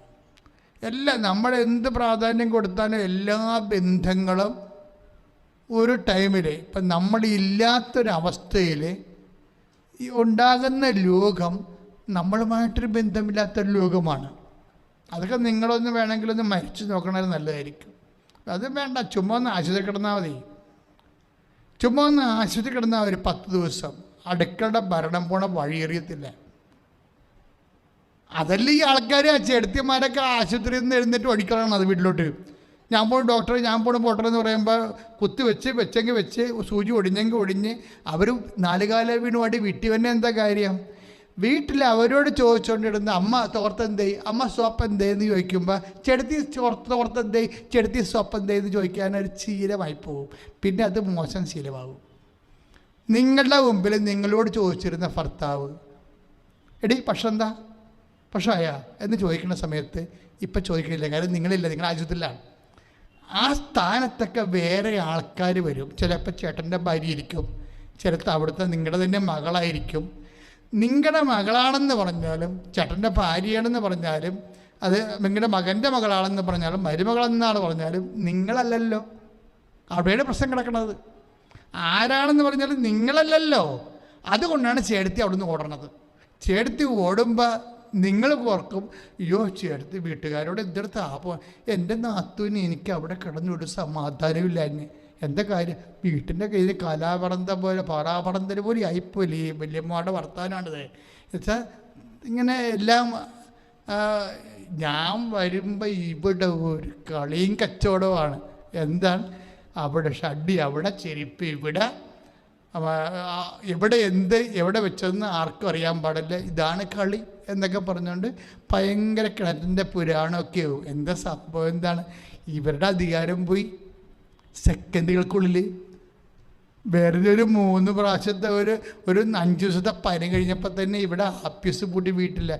എല്ലാം നമ്മൾ എന്ത് പ്രാധാന്യം കൊടുത്താലും എല്ലാ ബന്ധങ്ങളും ഒരു ടൈമിൽ ഇപ്പം നമ്മളില്ലാത്തൊരവസ്ഥയിൽ ഈ ഉണ്ടാകുന്ന ലോകം നമ്മളുമായിട്ടൊരു ബന്ധമില്ലാത്തൊരു ലോകമാണ്. അതൊക്കെ നിങ്ങളൊന്ന് വേണമെങ്കിലൊന്ന് മരിച്ചു നോക്കണത് നല്ലതായിരിക്കും. അത് വേണ്ട, ചുമ്മാ ഒന്ന് ആശുപത്രി കിടന്നാൽ മതി. ചുമ്മാ ഒന്ന് ആശുപത്രി കിടന്നാൽ ഒരു 10 ദിവസം അടുക്കളുടെ ഭരണം പോണ വഴിയെറിയത്തില്ല. അതല്ല ഈ ആൾക്കാർ ചെടുത്തിയന്മാരൊക്കെ ആശുപത്രിയിൽ നിന്ന് എഴുന്നേറ്റ് ഓടിക്കളാണ് അത് വീട്ടിലോട്ട്. ഞാൻ പോണു ഡോക്ടറെ, ഞാൻ പോണു പോട്ടർ എന്ന് പറയുമ്പോൾ കുത്തി വെച്ചെങ്കിൽ വെച്ച് സൂചി ഒടിഞ്ഞെങ്കിൽ ഒടിഞ്ഞ് അവർ 4 കാല വീണുമായിട്ട് വീട്ടിൽ തന്നെ എന്താ കാര്യം? വീട്ടിൽ അവരോട് ചോദിച്ചുകൊണ്ടിരുന്ന അമ്മ തോർത്തെന്തേ, അമ്മ സോപ്പ് എന്തേ എന്ന് ചോദിക്കുമ്പോൾ ചെടുത്തി തോർത്തെന്തേ, ചെടുത്തി സോപ്പ് എന്തേ എന്ന് ചോദിക്കാനൊരു ശീലമായി പോകും. പിന്നെ അത് മോശം ശീലമാകും. നിങ്ങളുടെ മുമ്പിൽ നിങ്ങളോട് ചോദിച്ചിരുന്ന ഭർത്താവ് എടി പക്ഷെ എന്താ പക്ഷായ എന്ന് ചോദിക്കുന്ന സമയത്ത് ഇപ്പം ചോദിക്കുന്നില്ല, കാര്യം നിങ്ങളില്ല, നിങ്ങൾ ആശുപത്രിയിലാണ്. ആ സ്ഥാനത്തൊക്കെ വേറെ ആൾക്കാർ വരും. ചിലപ്പോൾ ചേട്ടൻ്റെ ഭാര്യ ഇരിക്കും, ചിലപ്പോൾ അവിടുത്തെ നിങ്ങളുടെ തന്നെ മകളായിരിക്കും. നിങ്ങളുടെ മകളാണെന്ന് പറഞ്ഞാലും ചേട്ടൻ്റെ ഭാര്യയാണെന്ന് പറഞ്ഞാലും അത് നിങ്ങളുടെ മകൻ്റെ മകളാണെന്ന് പറഞ്ഞാലും മരുമകളെന്നാണ് പറഞ്ഞാലും നിങ്ങളല്ലല്ലോ അവിടെയാണ് പ്രശ്നം കിടക്കുന്നത്. ആരാണെന്ന് പറഞ്ഞാലും നിങ്ങളല്ലല്ലോ. അതുകൊണ്ടാണ് ചേട്ടത്തി അവിടുന്ന് ഓടണത്. ചേട്ടത്തി ഓടുമ്പോൾ നിങ്ങൾ ഓർക്കും, അയ്യോ ചേട്ടത്തി വീട്ടുകാരോട് എന്തെടുത്ത് ആപ്പോൾ എൻ്റെ നാത്തൂന് എനിക്ക് അവിടെ കിടന്നൊരു സമാധാനമില്ല. എന്നെ എന്താ കാര്യം? വീട്ടിൻ്റെ കയ്യിൽ കലാപടന്തം പോലെ പാറാപടന്തൽ പോലെ ആയിപ്പോലെ ഈ വല്യമ്മയുടെ വർത്താനാണിത്. എന്നുവെച്ചാൽ ഇങ്ങനെ എല്ലാം ഞാൻ വരുമ്പോൾ ഇവിടെ ഒരു കളിയും കച്ചവടമാണ്. എന്താണ്? അവിടെ ഷഡ്ഡി, അവിടെ ചെരുപ്പ്, ഇവിടെ എന്ത് എവിടെ വെച്ചതെന്ന് ആർക്കും അറിയാൻ പാടില്ല. ഇതാണ് കളി എന്നൊക്കെ പറഞ്ഞുകൊണ്ട് ഭയങ്കര കിണറ്റിൻ്റെ പുരാണമൊക്കെ ആവും. എന്താ സംഭവം? എന്താണ്? ഇവരുടെ അധികാരം പോയി. സെക്കൻഡുകൾക്കുള്ളിൽ വെറുതെ ഒരു 3 പ്രാവശ്യത്തെ ഒരു 5 ദിവസത്തെ പനി കഴിഞ്ഞപ്പോൾ തന്നെ ഇവിടെ ആപ്യസ് പൂട്ടി വീട്ടില്ല.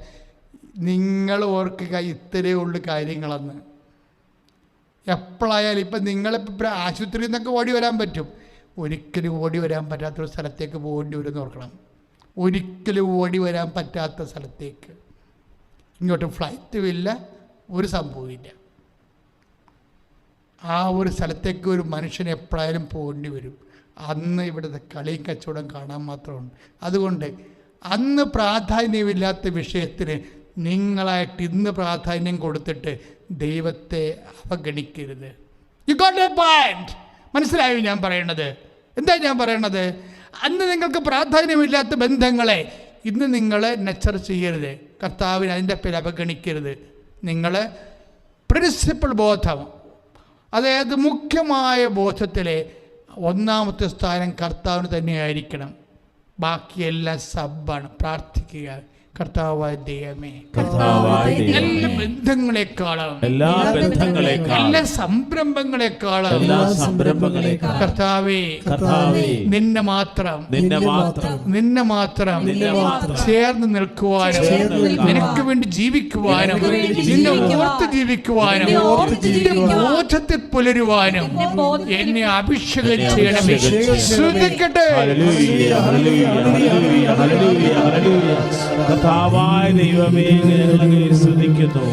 നിങ്ങൾ ഓർക്കുക ഇത്രയേ ഉള്ളു കാര്യങ്ങളെന്ന്. എപ്പോഴായാലും ഇപ്പം നിങ്ങളിപ്പോൾ ആശുപത്രിയിൽ നിന്നൊക്കെ ഓടി വരാൻ പറ്റും, ഒരിക്കലും ഓടി വരാൻ പറ്റാത്തൊരു സ്ഥലത്തേക്ക് പോകേണ്ടി വരുമെന്ന് ഓർക്കണം. ഒരിക്കലും ഓടി വരാൻ പറ്റാത്ത സ്ഥലത്തേക്ക് ഇങ്ങോട്ട് ഫ്ലൈറ്റും ഇല്ല, ഒരു സംഭവമില്ല. ആ ഒരു സ്ഥലത്തേക്ക് ഒരു മനുഷ്യന് എപ്പോഴായാലും പോകേണ്ടി വരും. അന്ന് ഇവിടുത്തെ കളിയും കച്ചവടം കാണാൻ മാത്രമുണ്ട്. അതുകൊണ്ട് അന്ന് പ്രാധാന്യമില്ലാത്ത വിഷയത്തിന് നിങ്ങളായിട്ട് ഇന്ന് പ്രാധാന്യം കൊടുത്തിട്ട് ദൈവത്തെ അവഗണിക്കരുത്. You got a point. മനസ്സിലായോ ഞാൻ പറയണത്? എന്താ ഞാൻ പറയണത്? അന്ന് നിങ്ങൾക്ക് പ്രാധാന്യമില്ലാത്ത ബന്ധങ്ങളെ ഇന്ന് നിങ്ങൾ നച്ചർ ചെയ്യരുത്. കർത്താവിന് അതിൻ്റെ പേര് അവഗണിക്കരുത്. നിങ്ങൾ പ്രിൻസിപ്പിൾ ബോധം, അതായത് മുഖ്യമായ ബോധത്തിലെ 1ാമത്തെ സ്ഥാനം കർത്താവിന് തന്നെയായിരിക്കണം. ബാക്കിയെല്ലാം സബ്ബാണ്. പ്രാർത്ഥിക്കുക, കർത്താവായ ദൈവമേ, എല്ലാ ബന്ധങ്ങളെക്കാളും എല്ലാ സംരംഭങ്ങളെക്കാളും കർത്താവേ നിന്നെ മാത്രം ചേർന്ന് നിൽക്കുവാനും നിനക്ക് വേണ്ടി ജീവിക്കുവാനും നിന്നെ ഓർത്ത് ജീവിക്കുവാനും ബോധത്തിൽ പുലരുവാനും എന്നെ അഭിഷേകം ചെയ്യണമേ. ശ്രദ്ധിക്കട്ടെ. കർത്താവായ ദൈവമേ, ഞങ്ങളെ സ്തുതിക്കുന്നു.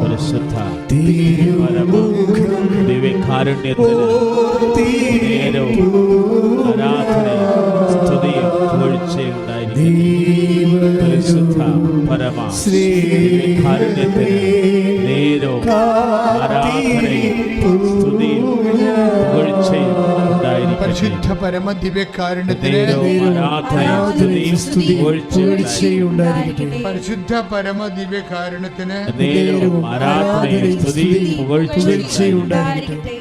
പരിശുദ്ധ ദിവ്യകാരുണ്യത്തിന് നേരവും ആരാധനയും സ്തുതിയും പുകഴ്ചയും ഉണ്ടായിരിക്കട്ടെ. പരിശുദ്ധ പരമ ദിവ്യകാരുണ്യത്തിന് നേരവും ആരാധനയും സ്തുതിയും പുകഴ്ചയും ഉണ്ടായിരിക്കട്ടെ. പരിശുദ്ധ പരമ ദിവ്യകാരുണ്യത്തിന് പരിശുദ്ധ പരമ ദിവ്യകാരുണ്യത്തിന് ആരാധനയും സ്തുതിയും പുകഴ്ചയും ഉണ്ടായിരിക്കട്ടെ.